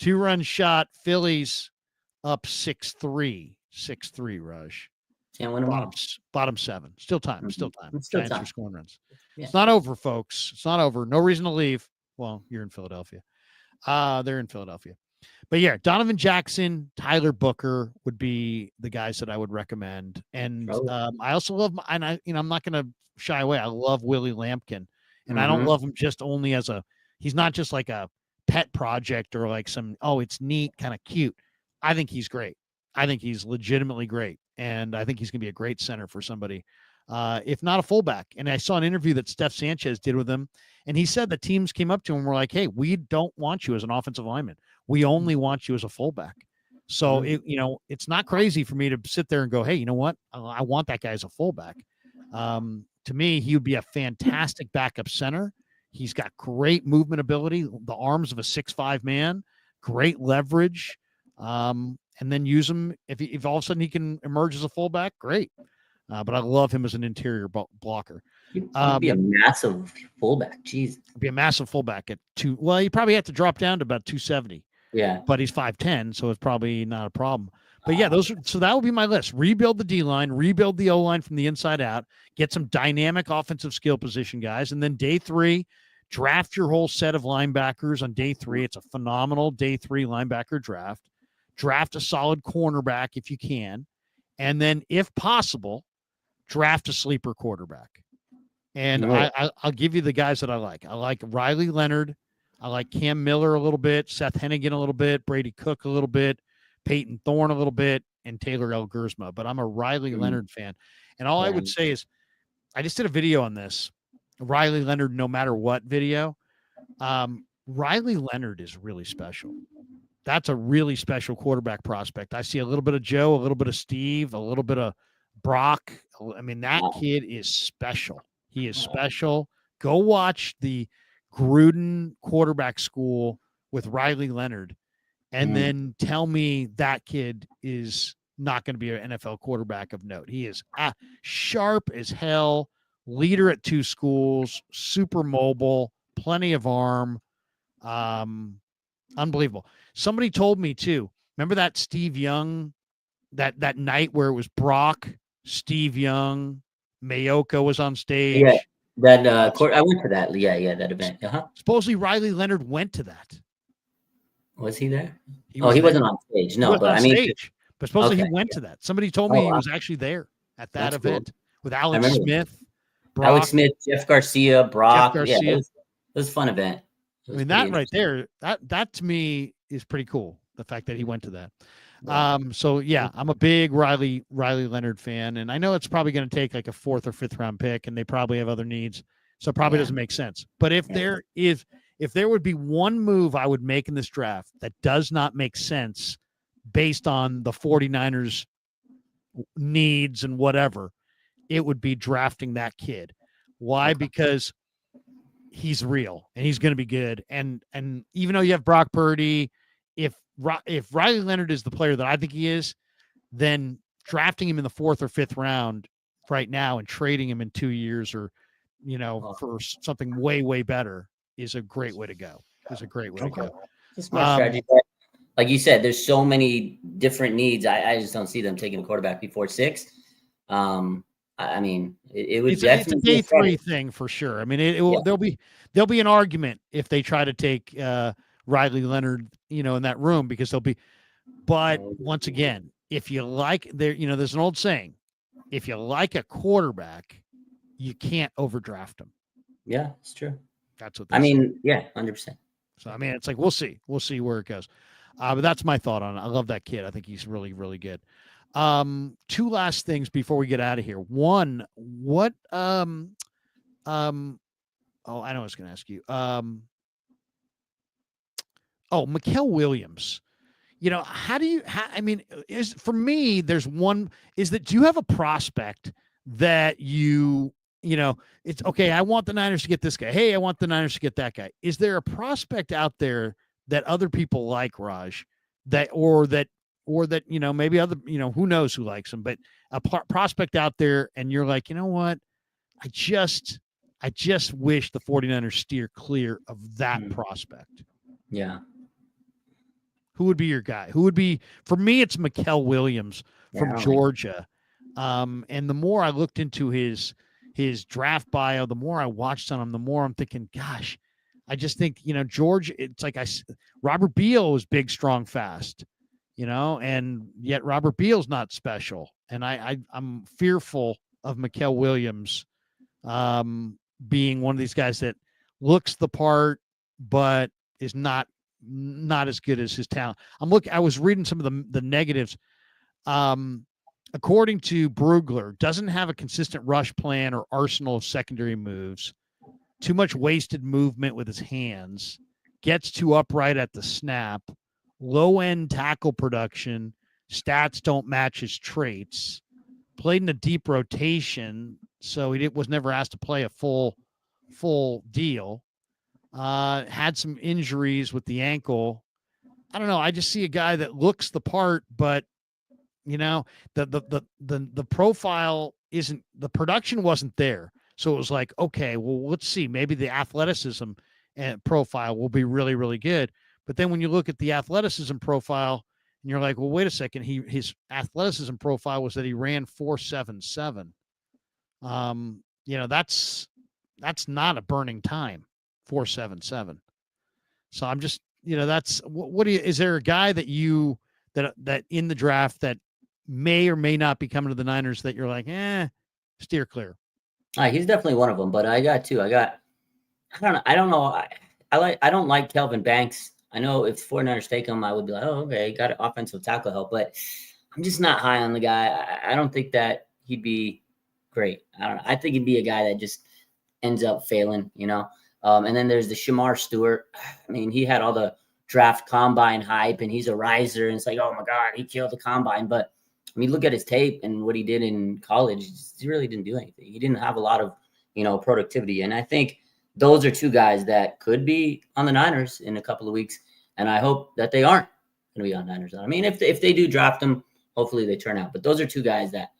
2-run shot. Phillies up 6-3. 6-3, Raj. Can't win them all. Bottom 7. Still time. Giants are scoring runs. Yeah. It's not over, folks. It's not over. No reason to leave. Well, you're in Philadelphia. They're in Philadelphia. But yeah, Donovan Jackson, Tyler Booker would be the guys that I would recommend. And I also love, and I'm not going to shy away. I love Willie Lampkin, and I don't love him just only as he's not just like a pet project or like some, it's neat, kind of cute. I think he's great. I think he's legitimately great. And I think he's going to be a great center for somebody, if not a fullback. And I saw an interview that Steph Sanchez did with him. And he said the teams came up to him and were like, hey, we don't want you as an offensive lineman. We only want you as a fullback. So, it's not crazy for me to sit there and go, hey, you know what? I want that guy as a fullback. To me, he would be a fantastic backup center. He's got great movement ability, the arms of a 6'5" man, great leverage. And then use him if all of a sudden he can emerge as a fullback, great. But I love him as an interior blocker. He'd be a massive fullback. Jeez. Be a massive fullback at 2. Well, he probably had to drop down to about 270. Yeah. But he's 5'10", so it's probably not a problem. But yeah, so that would be my list. Rebuild the D-line, rebuild the O-line from the inside out, get some dynamic offensive skill position guys, and then day 3, draft your whole set of linebackers on day 3. It's a phenomenal day 3 linebacker draft. Draft a solid cornerback if you can. And then, if possible, draft a sleeper quarterback. And I'll give you the guys that I like. I like Riley Leonard. I like Cam Miller a little bit, Seth Hennigan a little bit, Brady Cook a little bit, Peyton Thorne a little bit, and Taylor L. Gersma. But I'm a Riley Leonard fan. And all I would say is, I just did a video on this, Riley Leonard no matter what video. Riley Leonard is really special. That's a really special quarterback prospect. I see a little bit of Joe, a little bit of Steve, a little bit of Brock. I mean, that kid is special. He is special. Go watch the Gruden quarterback school with Riley Leonard, and then tell me that kid is not going to be an NFL quarterback of note. He is sharp as hell, leader at 2 schools, super mobile, plenty of arm. Unbelievable. Somebody told me too, remember that Steve Young, that night where it was Brock, Steve Young, Mayoka was on stage. Yeah, that I went to that. Yeah, that event. Supposedly Riley Leonard went to that. Was he there? He wasn't on stage. No, but I mean, but supposedly he went to that. Somebody told me he was actually there at that event with Alex Smith, Brock, Alex Smith, Jeff Garcia, Brock. Yeah, it was a fun event. I mean, that right there, that to me is pretty cool. The fact that he went to that. So yeah, I'm a big Riley Leonard fan, and I know it's probably going to take like a 4th or 5th round pick, and they probably have other needs, so it probably doesn't make sense. But if there would be one move I would make in this draft that does not make sense based on the 49ers needs and whatever, it would be drafting that kid. Why? Because he's real and he's going to be good. And even though you have Brock Purdy, if Riley Leonard is the player that I think he is, then drafting him in the 4th or 5th round right now and trading him in 2 years or, for something way, way better is a great way to go. It's a great way to go. It's a smart strategy. But like you said, there's so many different needs. I just don't see them taking a quarterback before 6. I mean, it would definitely it's a day 3 thing for sure. I mean, there'll be an argument if they try to take Riley Leonard, in that room because but once again, if you like there's an old saying, if you like a quarterback, you can't overdraft him. Yeah, it's true. That's what 100%. So, I mean, it's like, we'll see where it goes. But that's my thought on it. I love that kid. I think he's really, really good. 2 last things before we get out of here. One, what, I know I was going to ask you. Mikael Williams, do you have a prospect that it's okay, I want the Niners to get this guy. Hey, I want the Niners to get that guy. Is there a prospect out there that other people like, Raj, or that maybe other, who knows who likes him, but a prospect out there and you're like, you know what? I just wish the 49ers steer clear of that prospect. Yeah. Who would be your guy? For me, it's Mikael Williams from Georgia. And the more I looked into his draft bio, the more I watched on him, the more I'm thinking, gosh, I just think, George, it's like Robert Beal was big, strong, fast, and yet Robert Beal's not special. And I'm fearful of Mikael Williams being one of these guys that looks the part, but is not as good as his talent. I was reading some of the negatives. According to Brugler, doesn't have a consistent rush plan or arsenal of secondary moves, too much wasted movement with his hands, gets too upright at the snap, low-end tackle production, stats don't match his traits, played in a deep rotation, so he was never asked to play a full deal, had some injuries with the ankle. I don't know. I just see a guy that looks the part, but the profile isn't, the production wasn't there. So it was like, okay, well, let's see. Maybe the athleticism and profile will be really, really good. But then when you look at the athleticism profile and you're like, well, wait a second, his athleticism profile was that he ran 4.77. That's not a burning time, 4.77. So I'm just, that's what do you, is there a guy that that in the draft that may or may not be coming to the Niners that you're like, steer clear? He's definitely one of them, but I got two. I don't know. I don't like Kelvin Banks. I know if 49ers take him, I would be like, oh, okay, got an offensive tackle help, but I'm just not high on the guy. I don't think that he'd be great. I don't know. I think he'd be a guy that just ends up failing, and then there's the Shamar Stewart. I mean, he had all the draft combine hype and he's a riser. And it's like, oh my God, he killed the combine. But I mean, look at his tape and what he did in college. He really didn't do anything. He didn't have a lot of, productivity. And I think those are two guys that could be on the Niners in a couple of weeks. And I hope that they aren't going to be on Niners. I mean, if they do draft them, hopefully they turn out. But those are two guys that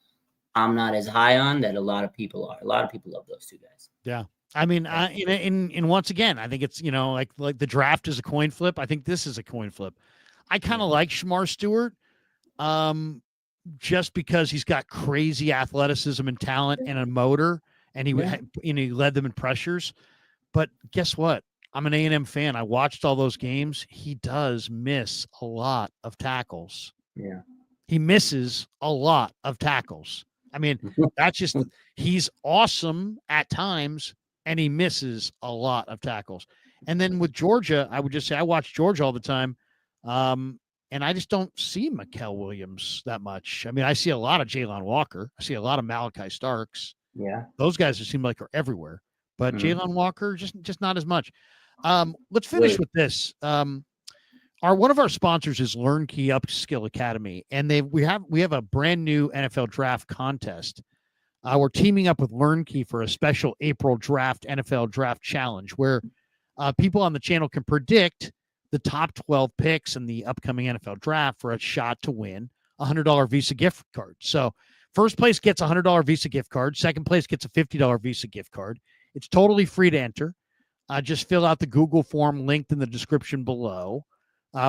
I'm not as high on that a lot of people are. A lot of people love those two guys. Yeah. I mean, in once again, I think it's, like the draft is a coin flip. I think this is a coin flip. I kind of like Shamar Stewart just because he's got crazy athleticism and talent and a motor, and he led them in pressures. But guess what? I'm an A&M fan. I watched all those games. He does miss a lot of tackles. Yeah. He misses a lot of tackles. I mean, that's just, he's awesome at times, and he misses a lot of tackles. And then with Georgia, I would just say I watch Georgia all the time, and I just don't see Mikael Williams that much. I mean, I see a lot of Jalen Walker. I see a lot of Malachi Starks. Yeah. Those guys just seem like are everywhere. But Jalen Walker, just not as much. Let's finish with this. One of our sponsors is LearnKey Upskill Academy, and we have a brand new NFL draft contest. We're teaming up with LearnKey for a special April draft NFL draft challenge where people on the channel can predict the top 12 picks in the upcoming NFL draft for a shot to win a $100 Visa gift card. So first place gets a $100 Visa gift card. Second place gets a $50 Visa gift card. It's totally free to enter. Just fill out the Google form linked in the description below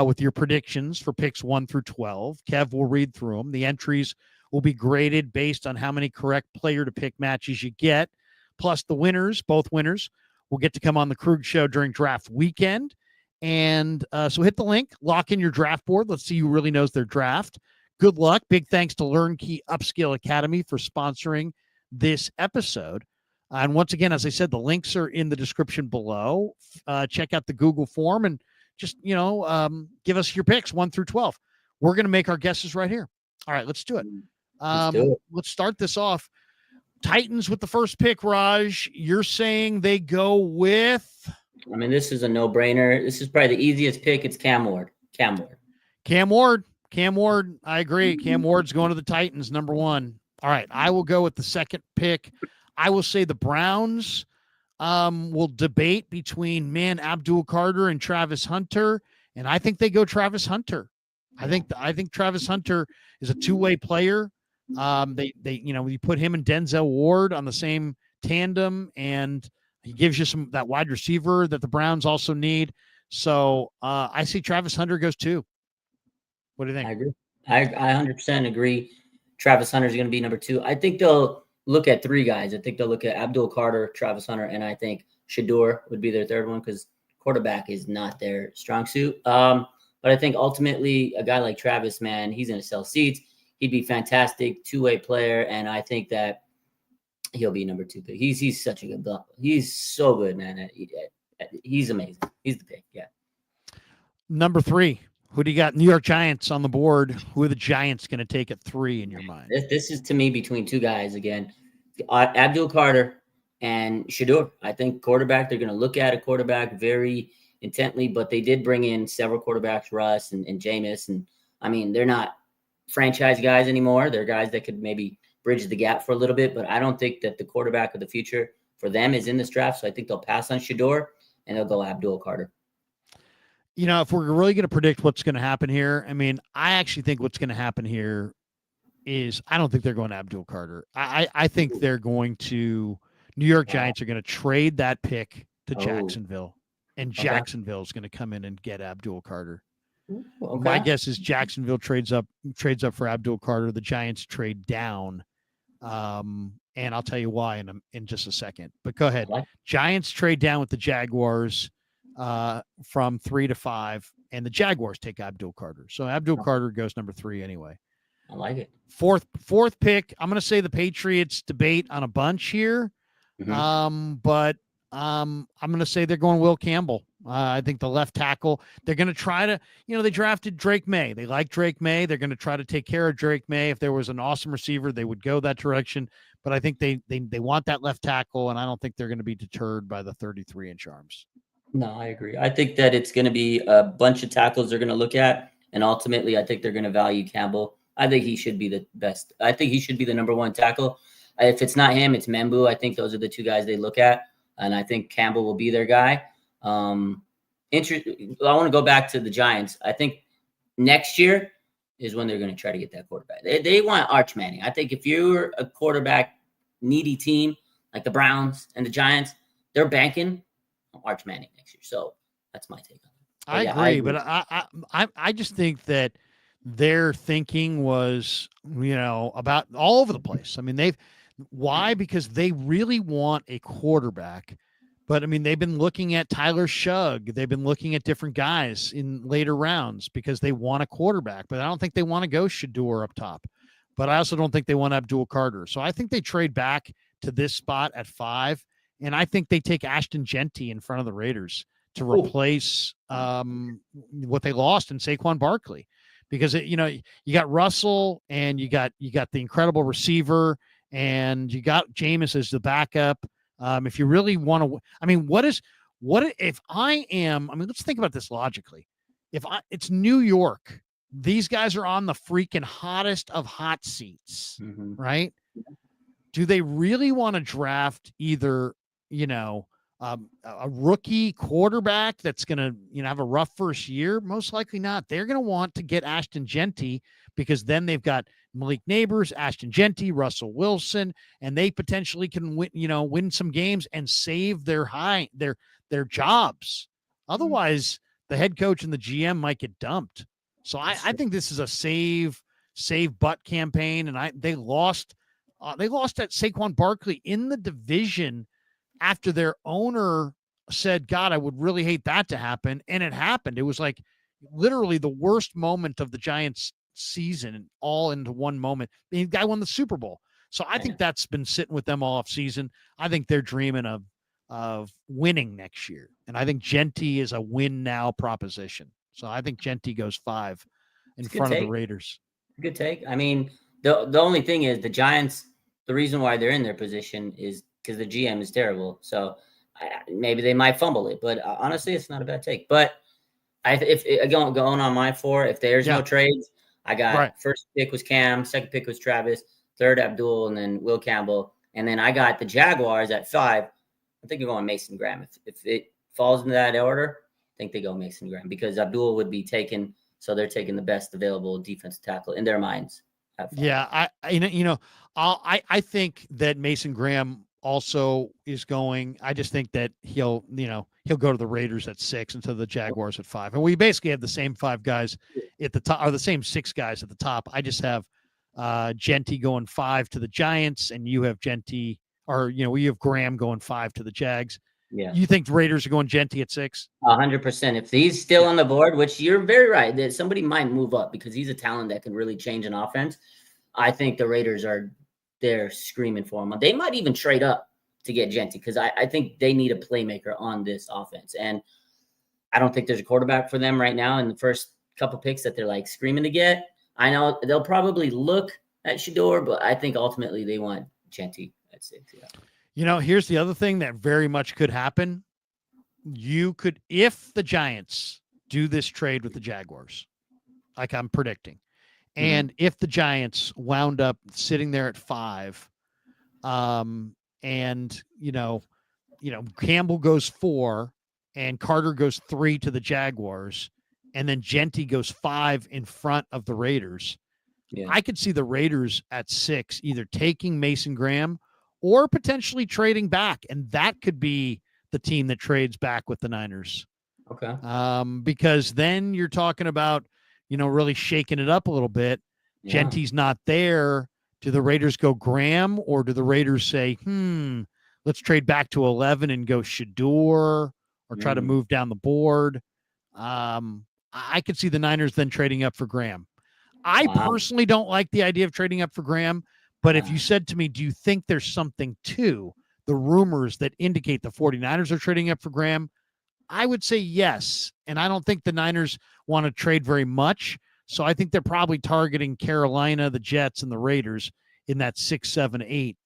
with your predictions for picks 1 through 12. Kev will read through them. The entries will be graded based on how many correct player to pick matches you get. Plus the winners, both winners, will get to come on the Krug Show during draft weekend. And so hit the link, lock in your draft board. Let's see who really knows their draft. Good luck. Big thanks to LearnKey Upskill Academy for sponsoring this episode. And once again, as I said, the links are in the description below. Check out the Google form and just, give us your picks 1 through 12. We're going to make our guesses right here. All right, let's do it. Let's start this off. Titans with the first pick, Raj. You're saying they go with? I mean, this is a no-brainer. This is probably the easiest pick. It's Cam Ward. Cam Ward. I agree. Cam Ward's going to the Titans, number 1. All right, I will go with the second pick. I will say the Browns will debate between Abdul Carter and Travis Hunter, and I think they go Travis Hunter. I think Travis Hunter is a two-way player. You put him and Denzel Ward on the same tandem, and he gives you that wide receiver that the Browns also need. So I see Travis Hunter goes 2. What do you think? I agree. I 100% agree. Travis Hunter is going to be number 2. I think they'll look at 3 guys. I think they'll look at Abdul Carter, Travis Hunter, and I think Shador would be their third one because quarterback is not their strong suit. But I think ultimately a guy like Travis, man, he's going to sell seats. He'd be fantastic two-way player, and I think that he'll be number 2 pick. He's such a good block. He's so good, man. He's amazing. He's the pick. Yeah. Number 3. Who do you got? New York Giants on the board. Who are the Giants going to take at 3 in your mind? This is to me between 2 guys again, Abdul Carter and Shedeur. I think quarterback. They're going to look at a quarterback very intently, but they did bring in several quarterbacks, Russ and Jameis, and I mean they're not franchise guys anymore. They're guys that could maybe bridge the gap for a little bit, but I don't think that the quarterback of the future for them is in this draft. So I think they'll pass on Shedeur and they'll go Abdul Carter. You know, if we're really going to predict what's going to happen here, I mean, I actually think what's going to happen here is I don't think they're going to Abdul Carter. I think they're going to New York Giants are going to trade that pick to Jacksonville, and Jacksonville is going to come in and get Abdul Carter. Okay. My guess is Jacksonville trades up for Abdul Carter. The Giants trade down, and I'll tell you why in just a second. But go ahead. Giants trade down with the Jaguars from 3 to 5, and the Jaguars take Abdul Carter. So Abdul Carter goes number 3 anyway. I like it. Fourth pick. I'm going to say the Patriots debate on a bunch here, but I'm going to say they're going Will Campbell. I think the left tackle, they're going to try to, they drafted Drake May. They like Drake May. They're going to try to take care of Drake May. If there was an awesome receiver, they would go that direction. But I think they want that left tackle, and I don't think they're going to be deterred by the 33-inch arms. No, I agree. I think that it's going to be a bunch of tackles they're going to look at, and ultimately I think they're going to value Campbell. I think he should be the best. I think he should be the number 1 tackle. If it's not him, it's Membu. I think those are the 2 guys they look at, and I think Campbell will be their guy. I want to go back to the Giants. I think next year is when they're going to try to get that quarterback. They want Arch Manning. I think if you're a quarterback needy team like the Browns and the Giants, they're banking on Arch Manning next year. So that's my take on it. I agree, but I just think that their thinking was, about all over the place. I mean, why? Because they really want a quarterback. But, I mean, they've been looking at Tyler Shugg. They've been looking at different guys in later rounds because they want a quarterback. But I don't think they want to go Shedeur up top. But I also don't think they want Abdul Carter. So I think they trade back to this spot at 5. And I think they take Ashton Genty in front of the Raiders to replace what they lost in Saquon Barkley. Because, you got Russell and you got the incredible receiver and you got Jameis as the backup. If you really want to, let's think about this logically. It's New York, these guys are on the freaking hottest of hot seats, right? Do they really want to draft either, a rookie quarterback that's going to, have a rough first year? Most likely not. They're going to want to get Ashton Genty because then they've got Malik Neighbors, Ashton Genty, Russell Wilson, and they potentially can win some games and save their jobs. Otherwise, the head coach and the GM might get dumped. So I think this is a save butt campaign, and they lost at Saquon Barkley in the division after their owner said, God, I would really hate that to happen. And it happened. It was like literally the worst moment of the Giants season all into one moment. The guy won the Super Bowl. So I think that's been sitting with them all off season. I think they're dreaming of winning next year. And I think Genty is a win now proposition. So I think Genty goes 5 in front of the Raiders. Good take. I mean, the only thing is the Giants, the reason why they're in their position is because the GM is terrible. So maybe they might fumble it, but honestly, it's not a bad take. But if going on my 4, if there's no trades, I got first pick was Cam, second pick was Travis, third Abdul, and then Will Campbell. And then I got the Jaguars at 5. I think you're going Mason Graham. If it falls into that order, I think they go Mason Graham because Abdul would be taken. So they're taking the best available defensive tackle in their minds. Yeah. I think that Mason Graham also is going. I just think that he'll go to the Raiders at 6 and to the Jaguars at 5. And we basically have the same 5 guys at the top, or the same 6 guys at the top. I just have Genty going 5 to the Giants, and you have Genty, or we have Graham going 5 to the Jags. Yeah. You think the Raiders are going Gentry at 6? 100%. If he's still on the board, which you're very right, that somebody might move up because he's a talent that can really change an offense. I think the Raiders they're screaming for him. They might even trade up to get Gentry because I think they need a playmaker on this offense. And I don't think there's a quarterback for them right now in the first couple picks that they're like screaming to get. I know they'll probably look at Shador, but I think ultimately they want Gentry at 6. Yeah. Here's the other thing that very much could happen. You could, if the Giants do this trade with the Jaguars, like I'm predicting, and if the Giants wound up sitting there at 5, and Campbell goes 4 and Carter goes 3 to the Jaguars, and then Gentry goes 5 in front of the Raiders. Yeah. I could see the Raiders at 6 either taking Mason Graham or potentially trading back, and that could be the team that trades back with the Niners. Okay. Because then you're talking about, really shaking it up a little bit. Yeah. Gentry's not there. Do the Raiders go Graham, or do the Raiders say, let's trade back to 11 and go Shador, or try to move down the board? I could see the Niners then trading up for Graham. I personally don't like the idea of trading up for Graham, but if you said to me, do you think there's something to the rumors that indicate the 49ers are trading up for Graham? I would say yes. And I don't think the Niners want to trade very much. So I think they're probably targeting Carolina, the Jets, and the Raiders in that 6, 7, 8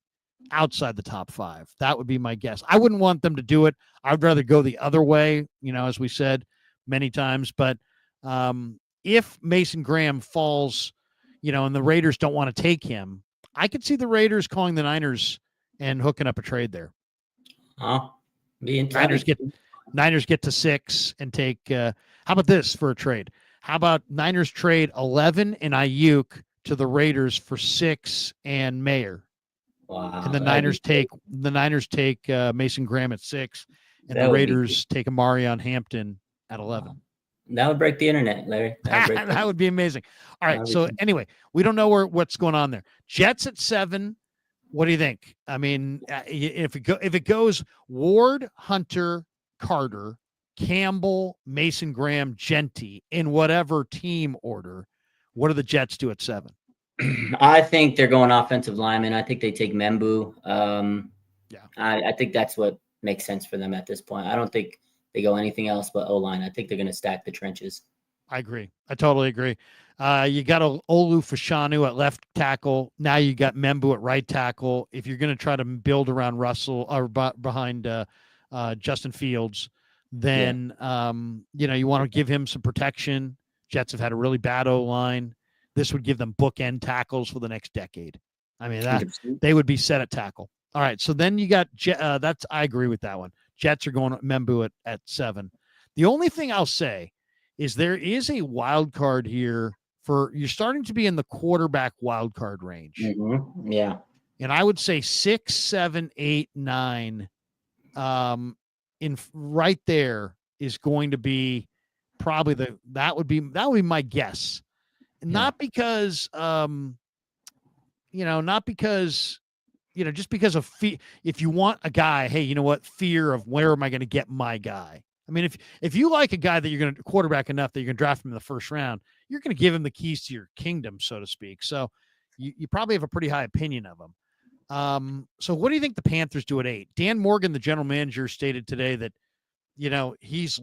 outside the top 5. That would be my guess. I wouldn't want them to do it. I'd rather go the other way, as we said many times. But if Mason Graham falls, and the Raiders don't want to take him, I could see the Raiders calling the Niners and hooking up a trade there. Niners get to 6 and take. How about this for a trade? How about Niners trade 11 and Aiyuk to the Raiders for 6 and Mayer? Wow. And the Niners take Mason Graham at 6, and the Raiders take Amarion Hampton at 11. Wow. That would break the internet, Larry. That would be amazing. All right. So anyway, we don't know what's going on there. Jets at 7. What do you think? I mean, if it goes Ward, Hunter, Carter, Campbell, Mason Graham, Gentry in whatever team order, what do the Jets do at 7? I think they're going offensive lineman. I think they take Membu. I think that's what makes sense for them at this point. I don't think they go anything else but O-line. I think they're going to stack the trenches. I agree. I totally agree. You got Olu Fashanu at left tackle. Now you got Membu at right tackle. If you're going to try to build around Russell or behind Justin Fields, then you want to give him some protection. Jets have had a really bad O-line. This would give them bookend tackles for the next decade. I mean, they would be set at tackle. All right, so then you got I agree with that one. Jets are going Membu at 7. The only thing I'll say is there is a wild card here you're starting to be in the quarterback wild card range. Mm-hmm. Yeah. And I would say 6, 7, 8, 9 in right there is going to be probably that would be my guess. Not because just because of if you want a guy, hey, you know what, fear of where am I going to get my guy? I mean, if you like a guy that you're going to quarterback enough that you're going to draft him in the first round, you're going to give him the keys to your kingdom, so to speak. So you probably have a pretty high opinion of him. So what do you think the Panthers do at 8? Dan Morgan, the general manager, stated today that, he's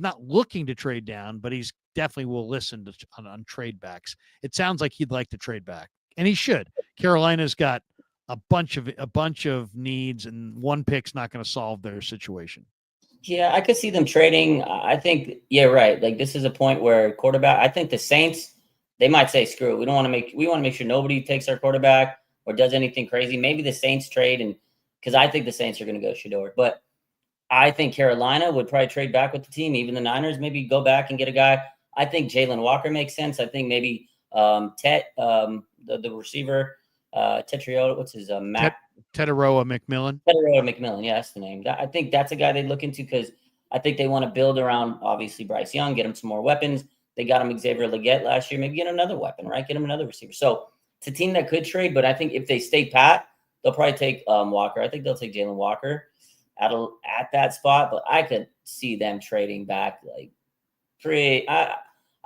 not looking to trade down, but he's definitely will listen on trade backs. It sounds like he'd like to trade back, and he should. Carolina's got a bunch of needs, and one pick's not going to solve their situation. Yeah, I could see them trading. I think, right. Like, this is a point where quarterback, I think the Saints, they might say, screw it. We want to make sure nobody takes our quarterback or does anything crazy. Maybe the Saints trade, because I think the Saints are going to go Shador. But I think Carolina would probably trade back with the team. Even the Niners maybe go back and get a guy. I think Jalen Walker makes sense. I think maybe the receiver, Tetriota, what's his Matt? Teteroa McMillan. Yeah, that's the name. I think that's a guy they look into because I think they want to build around, obviously, Bryce Young, get him some more weapons. They got him Xavier Legette last year. Maybe get another weapon, right? Get him another receiver. So it's a team that could trade, but I think if they stay pat, they'll probably take Walker. I think they'll take Jalen Walker. at that spot, but I could see them trading back like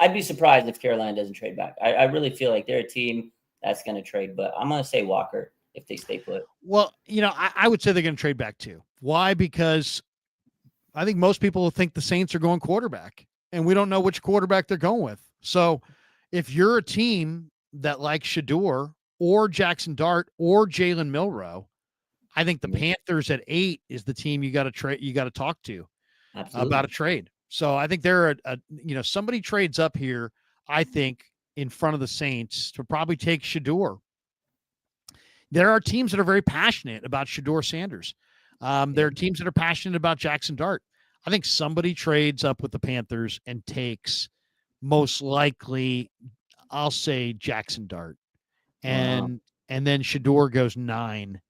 I'd be surprised if Carolina doesn't trade back. I really feel like they're a team that's going to trade, but I'm going to say Walker if they stay put. Well, I would say they're going to trade back too. Why? Because I think most people will think the Saints are going quarterback, and we don't know which quarterback they're going with. So if you're a team that likes Shador or Jackson Dart or Jalen Milroe, I think the Panthers at 8 is the team you got to trade. You got to talk to about a trade. So I think they're somebody trades up here, I think, in front of the Saints to probably take Shador. There are teams that are very passionate about Shador Sanders. There are teams that are passionate about Jackson Dart. I think somebody trades up with the Panthers and takes, most likely, I'll say Jackson Dart. And then Shador goes 9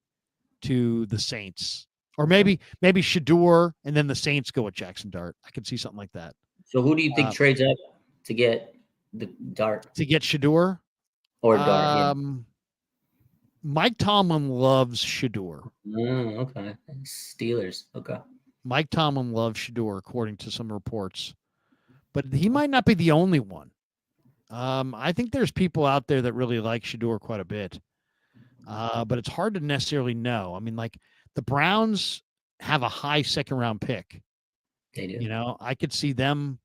to the Saints. Or maybe Shador and then the Saints go with Jackson Dart. I could see something like that. So who do you think trades up to get the Dart? To get Shador? Or Dart, Mike Tomlin loves Shador. Okay. Steelers. Okay. Mike Tomlin loves Shador, according to some reports. But he might not be the only one. I think there's people out there that really like Shador quite a bit. But it's hard to necessarily know. I mean, like, the Browns have a high second-round pick. They do. I could see them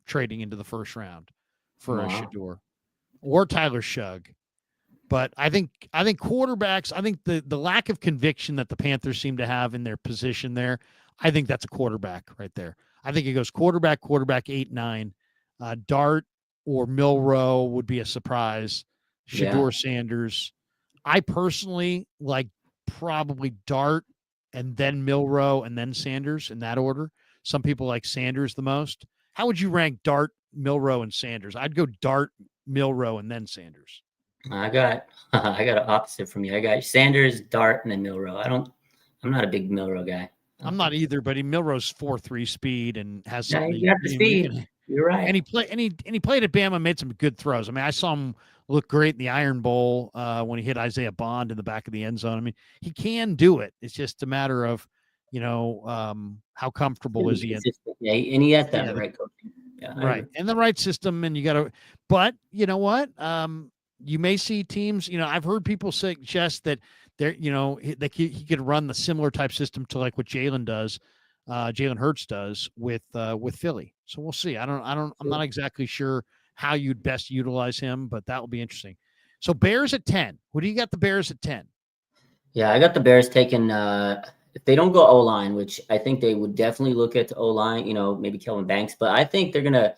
trading into the first round for a Shador or Tyler Shugg. But I think quarterbacks, I think the lack of conviction that the Panthers seem to have in their position there, I think that's a quarterback right there. I think it goes quarterback, 8, 9. Dart or Milroe would be a surprise. Shador Sanders. I personally like probably Dart and then Milroe and then Sanders in that order. Some people like Sanders the most. How would you rank Dart, Milroe, and Sanders? I'd go Dart, Milroe, and then Sanders. I got an opposite from you. I got Sanders, Dart, and then Milroe. I'm not a big Milroe guy. I'm not either, but Milroe's 4.3 speed and has something. You got the speed. You're right. And he played at Bama and made some good throws. I mean, I saw him look great in the Iron Bowl when he hit Isaiah Bond in the back of the end zone. I mean, he can do it. It's just a matter of, how comfortable is he in? Yeah, and he has that right coaching. Yeah, right. And the right system, and you got to – but you know what? You may see teams, I've heard people suggest that they're, he could run the similar type system to like what Jalen Hurts does with Philly. So we'll see. I'm not exactly sure how you'd best utilize him, but that will be interesting. So Bears at 10. What do you got the Bears at 10? Yeah, I got the Bears taking if they don't go O-line, which I think they would definitely look at the O-line, maybe Kelvin Banks, but I think they're gonna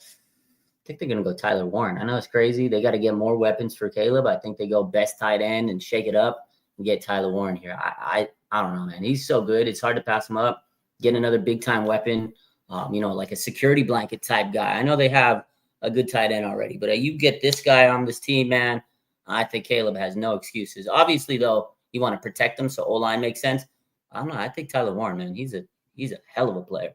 go Tyler Warren. I know it's crazy. They got to get more weapons for Caleb. I think they go best tight end and shake it up and get Tyler Warren here. I don't know, man. He's so good. It's hard to pass him up. Get another big time weapon, like a security blanket type guy. I know they have a good tight end already, but you get this guy on this team, man. I think Caleb has no excuses. Obviously, though, you want to protect him, so O-line makes sense. I don't know. I think Tyler Warren, man, he's a hell of a player.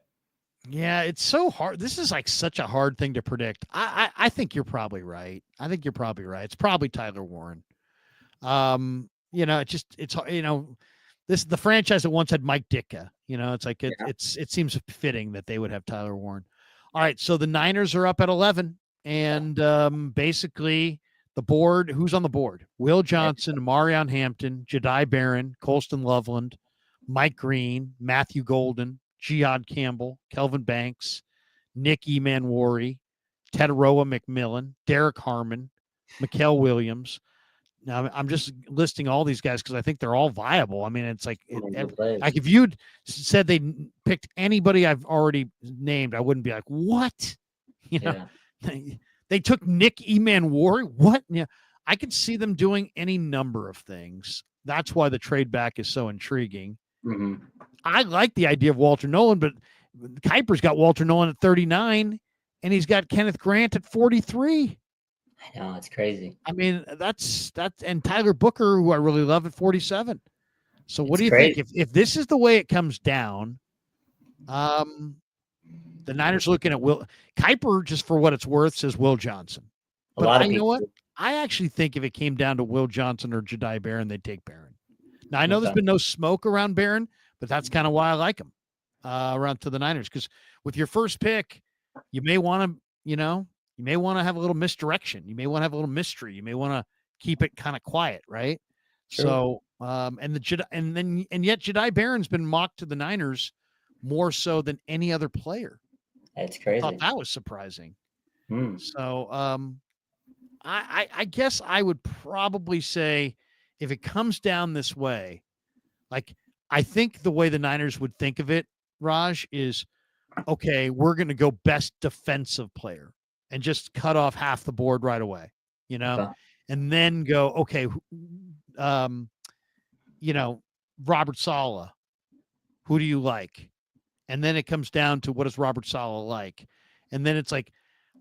Yeah, it's so hard. This is like such a hard thing to predict. I think you're probably right. It's probably Tyler Warren. This is the franchise that once had Mike Ditka. It's like it seems fitting that they would have Tyler Warren. All right, so the Niners are up at 11, and basically the board. Who's on the board? Will Johnson, Marion Hampton, Jedi Barron, Colston Loveland, Mike Green, Matthew Golden, Jihad Campbell, Kelvin Banks, Nick Emanwari, Tataroa McMillan, Derek Harmon, Mikael Williams. Now, I'm just listing all these guys because I think they're all viable. I mean, it's like if you'd said they picked anybody I've already named, I wouldn't be like, what? They took Nick Emanwari. What? Yeah, I could see them doing any number of things. That's why the trade back is so intriguing. Mm-hmm. I like the idea of Walter Nolan, but Kuiper's got Walter Nolan at 39, and he's got Kenneth Grant at 43. I know, it's crazy. I mean, that's and Tyler Booker, who I really love, at 47. So what do you think? If this is the way it comes down, the Niners looking at Will Kuiper, just for what it's worth, says Will Johnson. But you know what? I actually think if it came down to Will Johnson or Jedi Barron, they'd take Barron. Now, I know there's been no smoke around Barron, but that's kind of why I like him around to the Niners, because with your first pick, you may want to have a little misdirection. You may want to have a little mystery. You may want to keep it kind of quiet, right? True. So, and yet Jedi Barron's been mocked to the Niners more so than any other player. That's crazy. I thought that was surprising. So, I guess I would probably say, if it comes down this way, like, I think the way the Niners would think of it, Raj, is, okay, we're going to go best defensive player and just cut off half the board right away, okay. And then go, okay, Robert Saleh, who do you like? And then it comes down to, what does Robert Saleh like? And then it's like,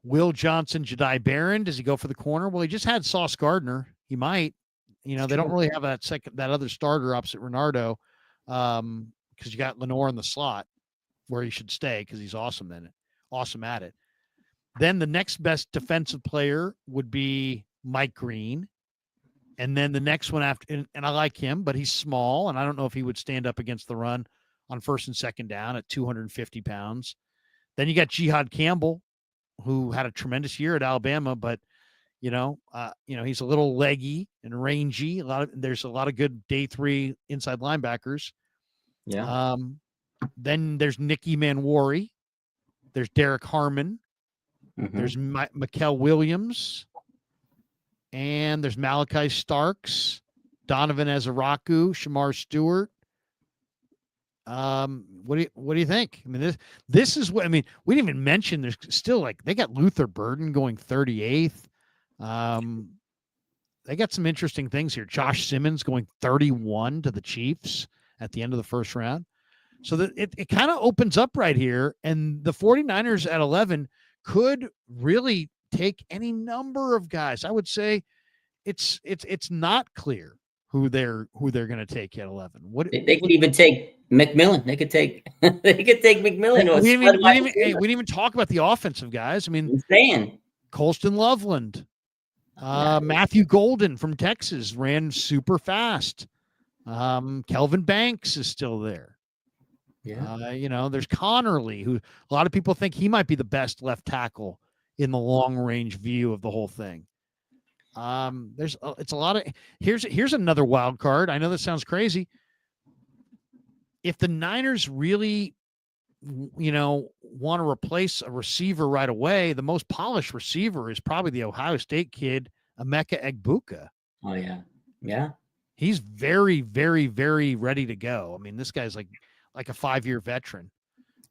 Will Johnson, Jedi Barron, does he go for the corner? Well, he just had Sauce Gardner. He might. They don't really have that other starter opposite Renardo, because you got Lenore in the slot where he should stay because he's awesome at it. Then the next best defensive player would be Mike Green. And then the next one after, and I like him, but he's small, and I don't know if he would stand up against the run on first and second down at 250 pounds. Then you got Jihad Campbell, who had a tremendous year at Alabama, but he's a little leggy and rangy. There's a lot of good day 3 inside linebackers. Yeah. Then there's Nicky Manwari. There's Derek Harmon. There's Mikael Williams. And there's Malachi Starks, Donovan Ezaraku, Shamar Stewart. What do you think? I mean, this is what, we didn't even mention, there's still, they got Luther Burden going 38th. They got some interesting things here. Josh Simmons going 31 to the Chiefs at the end of the first round. So that it kind of opens up right here, and the 49ers at 11 could really take any number of guys. I would say it's not clear who they're going to take at 11. They could even take McMillan. They could take McMillan. We didn't even talk about the offensive guys. Insane. Colston Loveland, Matthew Golden from Texas ran super fast. Kelvin Banks is still there. Yeah. There's Connerly, who a lot of people think he might be the best left tackle in the long range view of the whole thing. It's a lot of, here's another wild card. I know this sounds crazy. If the Niners really, want to replace a receiver right away, the most polished receiver is probably the Ohio State kid, Emeka Egbuka. Oh yeah. Yeah. He's very, very, very ready to go. This guy's like a 5-year veteran.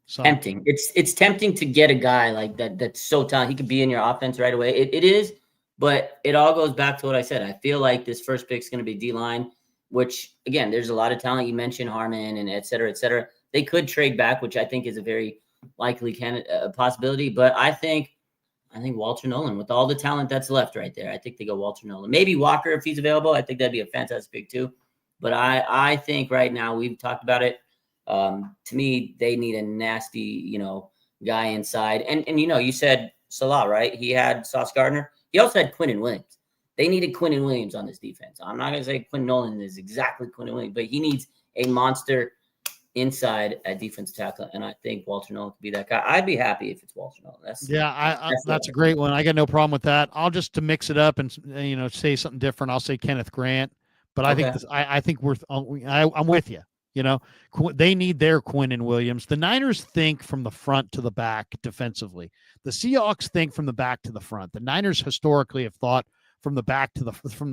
So tempting. It's tempting to get a guy like that that's so talented. He could be in your offense right away. It is, but it all goes back to what I said. I feel like this first pick is going to be D-line, which, again, there's a lot of talent. You mentioned Harmon and et cetera, et cetera. They could trade back, which I think is a very likely possibility. But I think Walter Nolan, with all the talent that's left right there, I think they go Walter Nolan. Maybe Walker if he's available. I think that'd be a fantastic pick too. But I think right now, we've talked about it. To me, they need a nasty, guy inside. And you said Salah, right? He had Sauce Gardner. He also had Quinnen Williams. They needed Quinnen Williams on this defense. I'm not going to say Quinn Nolan is exactly Quinnen Williams, but he needs a monster inside at defense tackle. And I think Walter Nolan could be that guy. I'd be happy if it's Walter Nolan. That's a great one. I got no problem with that. I'll just, to mix it up and, say something different, I'll say Kenneth Grant. But I think I'm with you. They need their Quinnen Williams. The Niners think from the front to the back defensively. The Seahawks think from the back to the front. The Niners historically have thought from the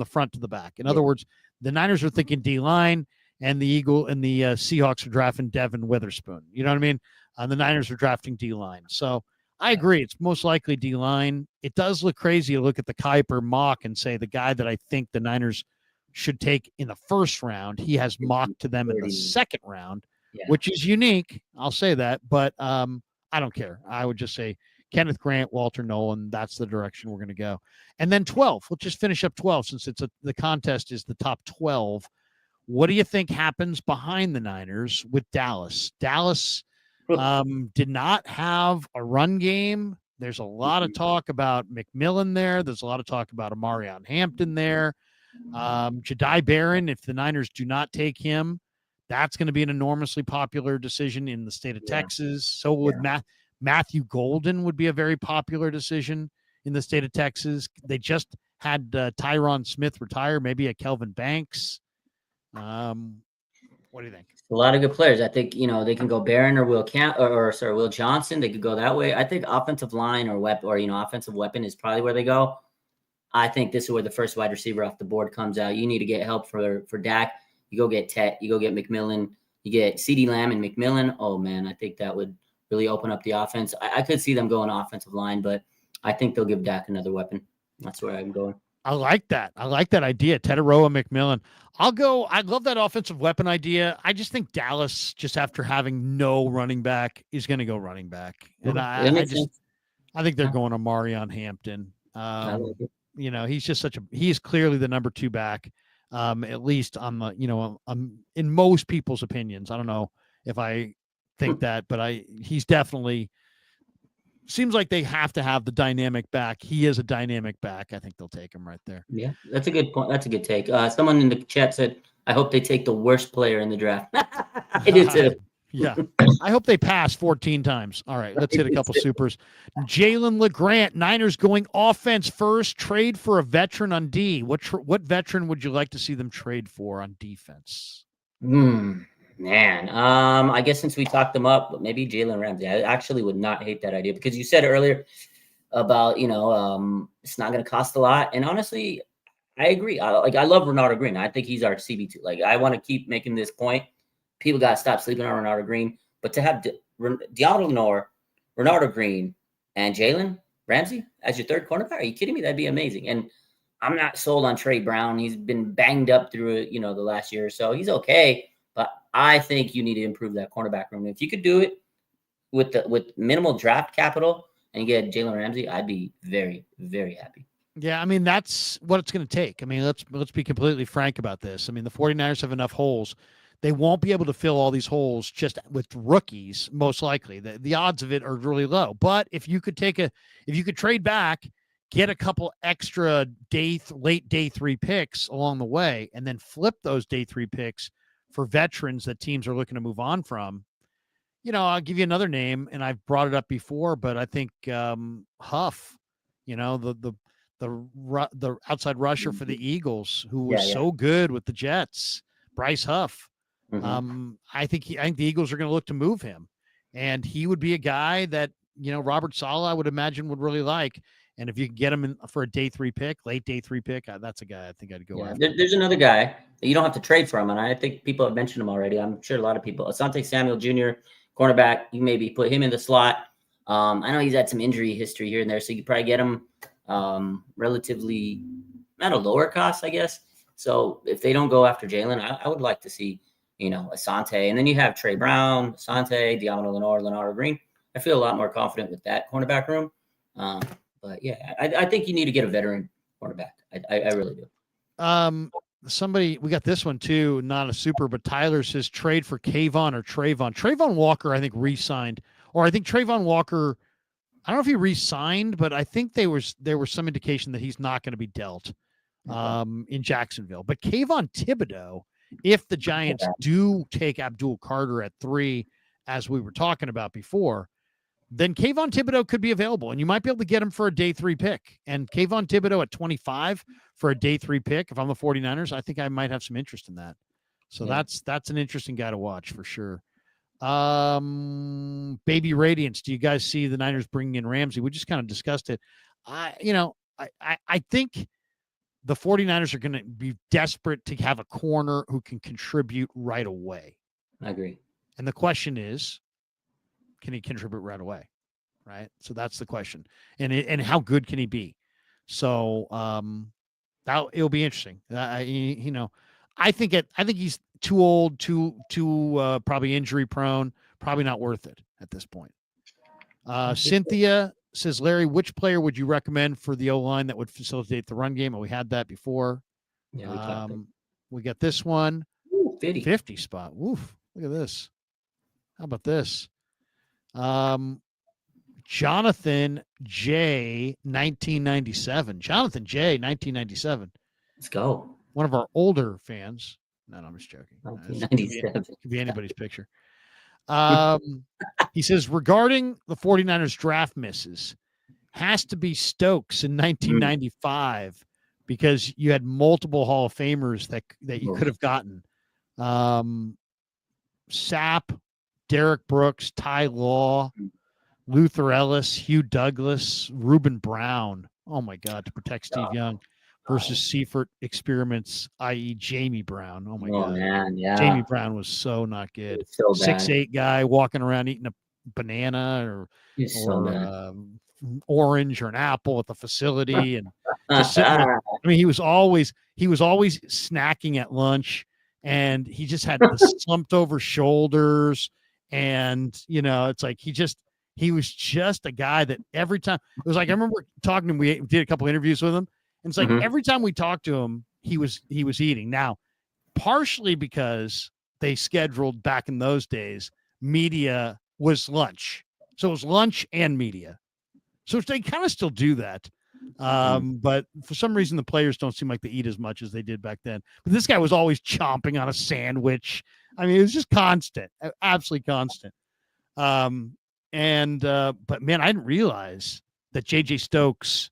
front to the back. In other words, the Niners are thinking D-line, and the Seahawks are drafting Devin Witherspoon. You know what I mean? And the Niners are drafting D-line. So I agree. It's most likely D-line. It does look crazy to look at the Kuiper mock and say the guy that I think the Niners should take in the first round, he has mocked to them in the second round, which is unique. I'll say that, but I don't care. I would just say Kenneth Grant, Walter Nolan. That's the direction we're going to go. And then 12. We'll just finish up 12 since the contest is the top 12. What do you think happens behind the Niners with Dallas? Dallas did not have a run game. There's a lot of talk about McMillan there. There's a lot of talk about Amarion Hampton there. Jedi Barron, if the Niners do not take him, that's going to be an enormously popular decision in the state of Texas. So would Matthew Golden would be a very popular decision in the state of Texas. They just had Tyron Smith retire, maybe a Kelvin Banks. What do you think? A lot of good players. I think, they can go Barron or Will Johnson. They could go that way. I think offensive line or offensive weapon is probably where they go. I think this is where the first wide receiver off the board comes out. You need to get help for Dak. You go get Tet. You go get McMillan. You get CeeDee Lamb and McMillan. Oh, man, I think that would really open up the offense. I could see them going offensive line, but I think they'll give Dak another weapon. That's where I'm going. I like that. I like that idea. Tetaroa, McMillan. I'll go. I love that offensive weapon idea. I just think Dallas, just after having no running back, is going to go running back. And I think they're going to Marion Hampton. He's clearly the number 2 back, at least on the, in most people's opinions. I don't know if I think that, but he's definitely seems like they have to have the dynamic back. He is a dynamic back. I think they'll take him right there. Yeah, that's a good point. That's a good take. Someone in the chat said, I hope they take the worst player in the draft. I do too. Yeah. I hope they pass 14 times. All right, let's hit a couple supers. Jalen LeGrant, Niners going offense first, trade for a veteran on D. What veteran would you like to see them trade for on defense? Man, I guess since we talked them up, maybe Jalen Ramsey. I actually would not hate that idea because you said earlier about, it's not going to cost a lot. And honestly, I agree. I love Renardo Green. I think he's our CB2. Like, I want to keep making this point. People got to stop sleeping on Renardo Green. But to have Deontay Lenore, Renardo Green, and Jalen Ramsey as your third cornerback, are you kidding me? That'd be amazing. And I'm not sold on Trey Brown. He's been banged up through, the last year or so. He's okay. But I think you need to improve that cornerback room. If you could do it with minimal draft capital and you get Jalen Ramsey, I'd be very, very happy. Yeah, I mean, that's what it's going to take. I mean, let's be completely frank about this. I mean, the 49ers have enough holes. They won't be able to fill all these holes just with rookies, most likely. The odds of it are really low. But if you could trade back, get a couple extra late day 3 picks along the way, and then flip those day 3 picks for veterans that teams are looking to move on from, I'll give you another name, and I've brought it up before, but I think Huff, the outside rusher for the Eagles, who was so good with the Jets, Bryce Huff. Mm-hmm. I think the Eagles are going to look to move him, and he would be a guy that Robert Saleh, I would imagine, would really like. And if you can get him for a day 3 pick, late day 3 pick, that's a guy I think I'd go after. There's another guy that you don't have to trade for him, and I think people have mentioned him already. I'm sure a lot of people. Asante Samuel Jr., cornerback, you maybe put him in the slot. I know he's had some injury history here and there, so you could probably get him relatively at a lower cost, I guess. So if they don't go after Jalen, I would like to see, Asante. And then you have Trey Brown, Asante, Deontay Lenore, Renardo Green. I feel a lot more confident with that cornerback room. But yeah, I think you need to get a veteran cornerback. I really do. We got this one too, not a super, but Tyler says trade for Kayvon or Trayvon. Trayvon Walker, I think, re-signed, or I think Trayvon Walker, I don't know if he re-signed, but I think there was some indication that he's not going to be dealt in Jacksonville. But Kayvon Thibodeau, if the Giants do take Abdul Carter at 3, as we were talking about before, then Kayvon Thibodeau could be available, and you might be able to get him for a day 3 pick. And Kayvon Thibodeau at 25 for a day 3 pick, if I'm the 49ers, I think I might have some interest in that. So that's an interesting guy to watch for sure. Baby Radiance, do you guys see the Niners bringing in Ramsey? We just kind of discussed it. I think the 49ers are going to be desperate to have a corner who can contribute right away. I agree. And the question is, can he contribute right away? Right. So that's the question. And how good can he be? So it'll be interesting. I think he's too old, too probably injury prone, probably not worth it at this point. Cynthia says, Larry, which player would you recommend for the O-line that would facilitate the run game? And we had that before. Yeah, we got this one. Ooh, 50 spot. Woof. Look at this. How about this? Jonathan J. 1997. Jonathan J. 1997. Let's go. one of our older fans. No, I'm just joking. 1997. Could be anybody's picture. He says, regarding the 49ers draft misses, has to be Stokes in 1995 because you had multiple Hall of Famers that you could have gotten. Sapp, Derek Brooks, Ty Law, Luther Ellis, Hugh Douglas, Reuben Brown. Oh, my God, to protect Steve Young versus Seifert experiments, i.e. Jamie Brown. Oh, my God. Man, yeah. Jamie Brown was so not good. So 6'8" guy walking around eating a banana or orange or an apple at the facility. And just sitting there. I mean, he was always snacking at lunch, and he just had the slumped over shoulders. And, it's like he was just a guy that every time it was like, I remember talking to him, we did a couple interviews with him. And it's like every time we talked to him, he was eating. Now, partially because they scheduled back in those days, media was lunch. So it was lunch and media. So they kind of still do that. But for some reason, the players don't seem like they eat as much as they did back then. But this guy was always chomping on a sandwich. I mean, it was just constant, absolutely constant. But man, I didn't realize that JJ Stokes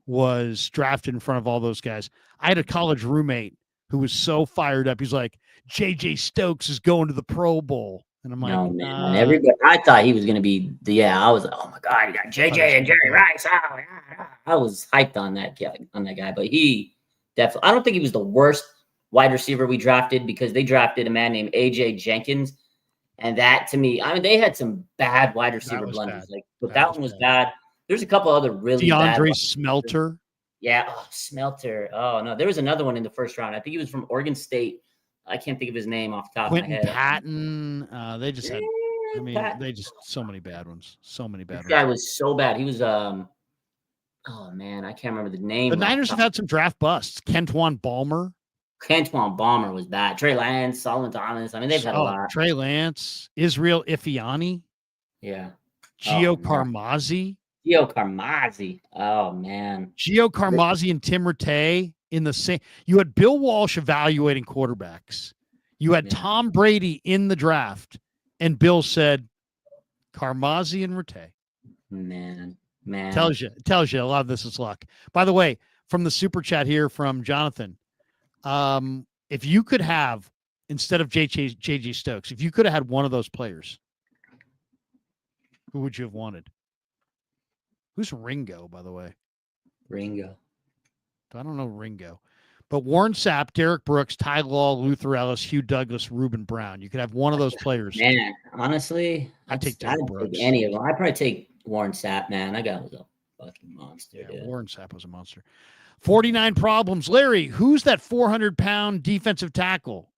was drafted in front of all those guys. I had a college roommate who was so fired up. He's like, JJ Stokes is going to the Pro Bowl. And I'm like, no, man. Everybody, I thought he was going to be I was like, oh my God, you got JJ and Jerry Rice. Oh, yeah. I was hyped on that guy, but he definitely, I don't think he was the worst wide receiver we drafted because they drafted a man named AJ Jenkins. And that to me, I mean, they had some bad wide receiver blunders, but that one was bad. There's a couple other really bad. DeAndre Smelter. Yeah. Oh, Smelter. Oh, no. There was another one in the first round. I think he was from Oregon State. I can't think of his name off the top of my head. Patton. They just had, they just so many bad ones. So many bad ones. This guy was so bad. He was, oh man, I can't remember the name. The Niners have had some draft busts. Kentwan Balmer was bad. Trey Lance, Solomon Thomas. I mean, they've had a lot. Trey Lance, Israel Ifiani. Yeah. Gio Carmazzi. Oh, man. Gio Carmazzi and Tim Rattay in the same. You had Bill Walsh evaluating quarterbacks. You had Tom Brady in the draft, and Bill said, Carmazzi and Rattay. Man. Tells you a lot of this is luck. By the way, from the super chat here from Jonathan, if you could have, instead of JJ Stokes, if you could have had one of those players, who would you have wanted? Who's Ringo, by the way? Ringo. I don't know Ringo. But Warren Sapp, Derek Brooks, Ty Law, Luther Ellis, Hugh Douglas, Reuben Brown. You could have one of those players. Man, honestly, I'd take Derek Brooks. Any of them. I'd probably take Warren Sapp, man. That guy was a fucking monster. Yeah, dude. Warren Sapp was a monster. 49 problems. Larry, who's that 400-pound defensive tackle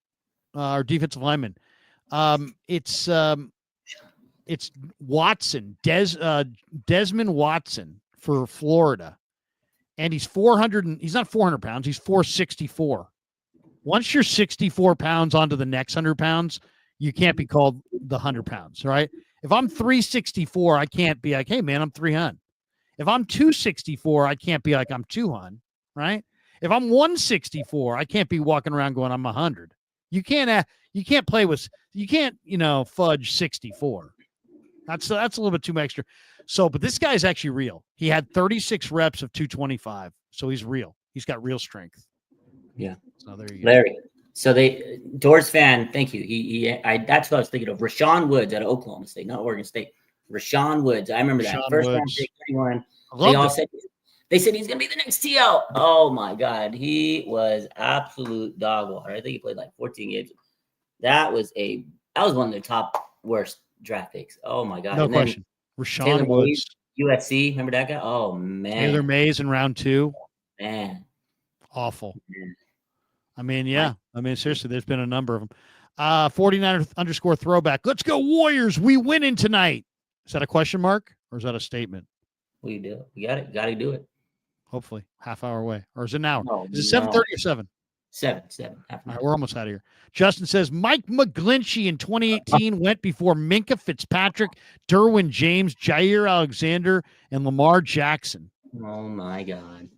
or defensive lineman? It's Watson, Desmond Watson for Florida. And he's 400. He's not 400 pounds. He's 464. Once you're 64 pounds onto the next 100 pounds, you can't be called the 100 pounds, right? If I'm 364, I can't be like, hey, man, I'm 300. If I'm 264, I can't be like, I'm 200, right? If I'm 164, I can't be walking around going, I'm 100. You can't fudge 64. That's a little bit too extra. So, but this guy's actually real. He had 36 reps of 225. So he's real. He's got real strength. Yeah. So there you go. Larry. So Doors fan, thank you. That's what I was thinking of. Rashawn Woods out of Oklahoma State, not Oregon State. Rashawn Woods. I remember that. First round pick, 21. They said he's gonna be the next TL. Oh my God. He was absolute dog water. I think he played like 14 games. That was one of the top worst draft picks. Oh my God. No question. Rashawn Woods. USC. Remember that guy? Oh man. Taylor Mays in round 2. Man. Awful. Man. I mean, yeah. I mean, seriously, there's been a number of them. 49er_throwback. Let's go Warriors. We winning tonight. Is that a question mark or is that a statement? We do. We got it. Got to do it. Hopefully. Half hour away. Or is it an hour? No, is it 7:30 or 7? 7. All right, we're almost out of here. Justin says Mike McGlinchey in 2018 went before Minka Fitzpatrick, Derwin James, Jair Alexander, and Lamar Jackson. Oh, my God.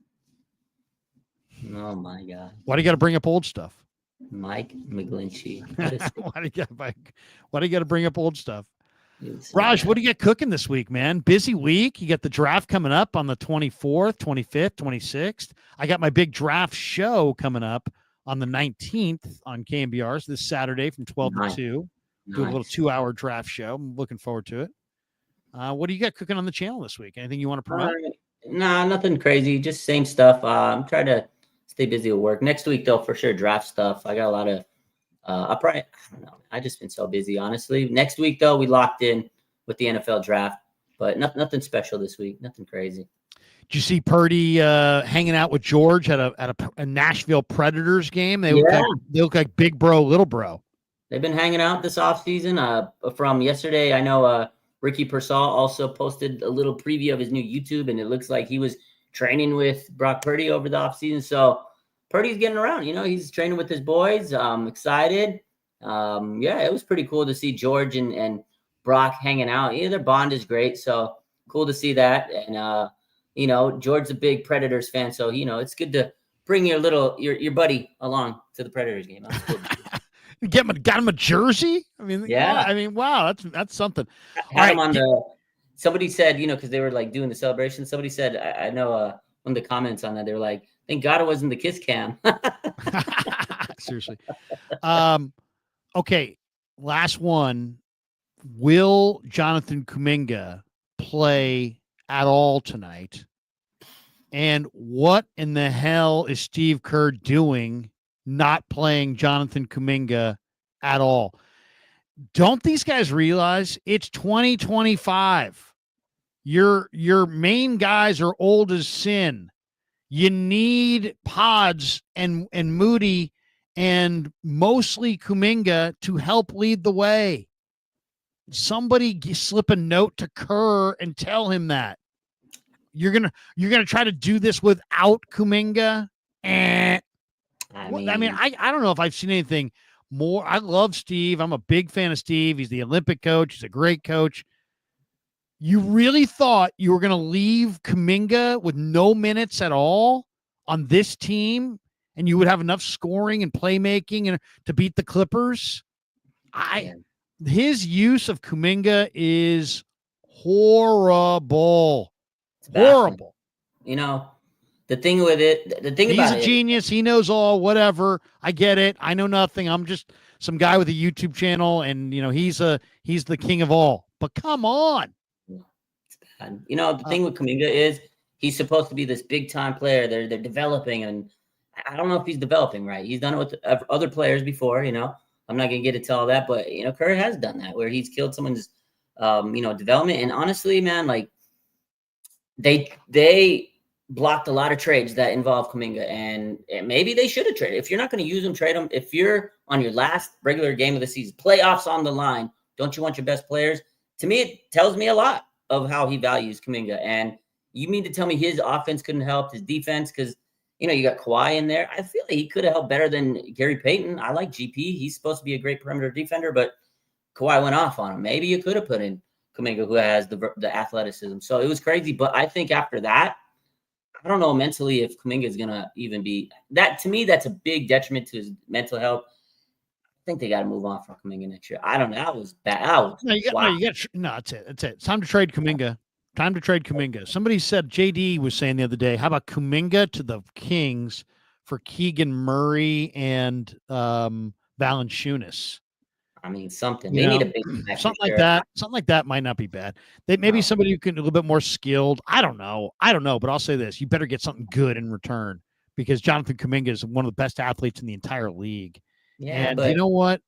Oh my God. Why do you got to bring up old stuff? Mike McGlinchey. Why do you got to bring up old stuff? Raj, what do you got cooking this week, man? Busy week. You got the draft coming up on the 24th, 25th, 26th. I got my big draft show coming up on the 19th on KMBRs this Saturday from 12 to 2. Do a little 2-hour draft show. I'm looking forward to it. What do you got cooking on the channel this week? Anything you want to promote? Nah, nothing crazy. Just same stuff. I'm trying to stay busy at work. Next week, though, for sure, draft stuff. I got a lot of I don't know. I just been so busy, honestly. Next week, though, we locked in with the NFL draft, but nothing special this week. Nothing crazy. Did you see Purdy hanging out with George at a Nashville Predators game? They look like big bro, little bro. They've been hanging out this offseason. From yesterday, I know Ricky Pearsall also posted a little preview of his new YouTube, and it looks like he was training with Brock Purdy over the offseason. So Purdy's getting around. He's training with his boys. I'm excited. It was pretty cool to see George and Brock hanging out. Their bond is great. So cool to see that. And, George's a big Predators fan. So, it's good to bring your buddy along to the Predators game. That's cool. Got him a jersey? Wow, that's something. Somebody said, because they were like doing the celebration. Somebody said, I know one of the comments on that, they were like, thank God it wasn't the kiss cam. Seriously. Okay. Last one. Will Jonathan Kuminga play at all tonight? And what in the hell is Steve Kerr doing not playing Jonathan Kuminga at all? Don't these guys realize it's 2025? Your main guys are old as sin. You need Pods and Moody and mostly Kuminga to help lead the way. Somebody slip a note to Kerr and tell him that. You're gonna try to do this without Kuminga. I don't know if I've seen anything more. I love Steve. I'm a big fan of Steve. He's the Olympic coach. He's a great coach. You really thought you were going to leave Kuminga with no minutes at all on this team, and you would have enough scoring and playmaking and to beat the Clippers? His use of Kuminga is horrible. Horrible. The thing with it, he's a genius. He knows all, whatever. I get it. I know nothing. I'm just some guy with a YouTube channel, and he's the king of all. But come on. It's bad. The thing with Kuminga is he's supposed to be this big time player. They're developing, and I don't know if he's developing right. He's done it with other players before. I'm not gonna get into all that, but Kerr has done that where he's killed someone's development. And honestly, man, like they blocked a lot of trades that involve Kuminga, and maybe they should have traded. If you're not going to use them, trade them. If you're on your last regular game of the season, playoffs on the line, don't you want your best players? To me, it tells me a lot of how he values Kuminga. And you mean to tell me his offense couldn't help his defense? Because, you got Kawhi in there. I feel like he could have helped better than Gary Payton. I like GP. He's supposed to be a great perimeter defender, but Kawhi went off on him. Maybe you could have put in Kuminga, who has the athleticism. So it was crazy. But I think after that, I don't know mentally if Kuminga is going to even be that. To me, that's a big detriment to his mental health. I think they got to move on from Kuminga next year. I don't know. That was bad. That's it. It's time to trade Kuminga. Somebody said, JD was saying the other day, how about Kuminga to the Kings for Keegan Murray and Valanciunas? I mean, something. They need a big something like that. Something like that might not be bad. Maybe somebody who can a little bit more skilled. I don't know, but I'll say this: you better get something good in return because Jonathan Kuminga is one of the best athletes in the entire league. Yeah, and you know what?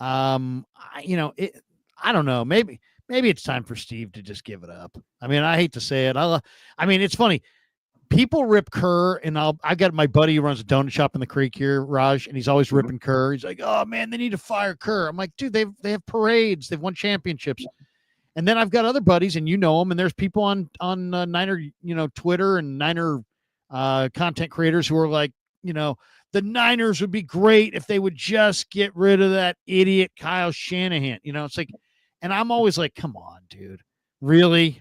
I don't know. Maybe it's time for Steve to just give it up. I mean, I hate to say it. It's funny. People rip Kerr, and I got my buddy who runs a donut shop in the creek here, Raj, and he's always ripping Kerr. He's like, "Oh man, they need to fire Kerr." I'm like, "Dude, they have parades, they've won championships." And then I've got other buddies, and them, and there's people on Niner, Twitter and Niner content creators who are like, the Niners would be great if they would just get rid of that idiot Kyle Shanahan. It's like, and I'm always like, "Come on, dude, really?"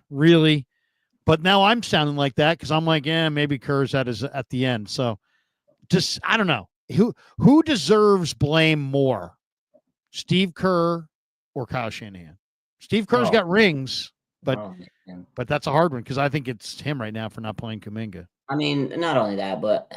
But now I'm sounding like that because I'm like, maybe Kerr's at the end. So just I don't know who deserves blame more, Steve Kerr or Kyle Shanahan. Steve Kerr's got rings, but that's a hard one because I think it's him right now for not playing Kuminga. I mean, not only that, but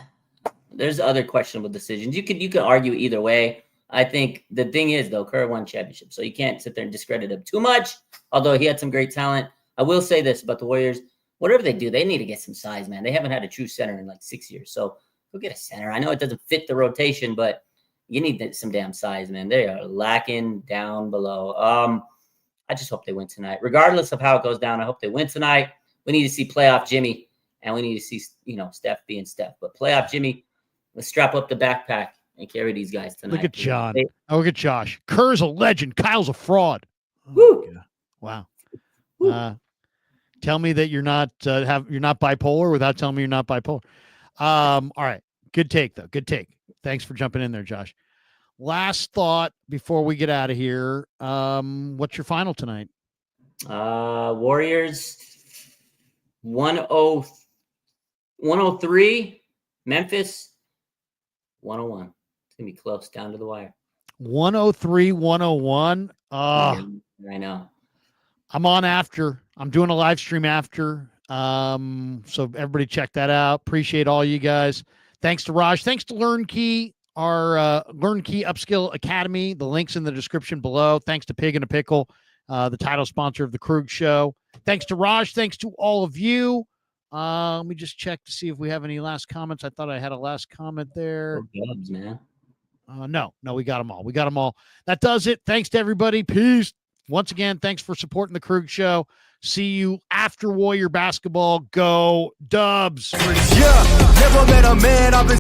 there's other questionable decisions. You could argue either way. I think the thing is, though, Kerr won championship, so you can't sit there and discredit him too much, although he had some great talent. I will say this about the Warriors. Whatever they do, they need to get some size, man. They haven't had a true center in like 6 years, so go get a center. I know it doesn't fit the rotation, but you need some damn size, man. They are lacking down below. I just hope they win tonight. Regardless of how it goes down, I hope they win tonight. We need to see playoff Jimmy, and we need to see, Steph being Steph. But playoff Jimmy, let's strap up the backpack and carry these guys tonight. Look at John. Look at Josh. Kerr's a legend. Kyle's a fraud. Woo. Wow. Woo. Tell me that you're not bipolar without telling me you're not bipolar. All right. Good take, though. Good take. Thanks for jumping in there, Josh. Last thought before we get out of here. What's your final tonight? Warriors 103, Memphis 101. It's going to be close down to the wire. 103-101. I know. I'm on after. I'm doing a live stream after. So everybody check that out. Appreciate all you guys. Thanks to Raj. Thanks to LearnKey, our LearnKey Upskill Academy. The link's in the description below. Thanks to Pig and a Pickle, the title sponsor of the Krug Show. Thanks to Raj. Thanks to all of you. Let me just check to see if we have any last comments. I thought I had a last comment there. Dubs, man. No, we got them all. We got them all. That does it. Thanks to everybody. Peace. Once again, thanks for supporting the Krug Show. See you after Warrior basketball. Go Dubs. Yeah, never met a man I've been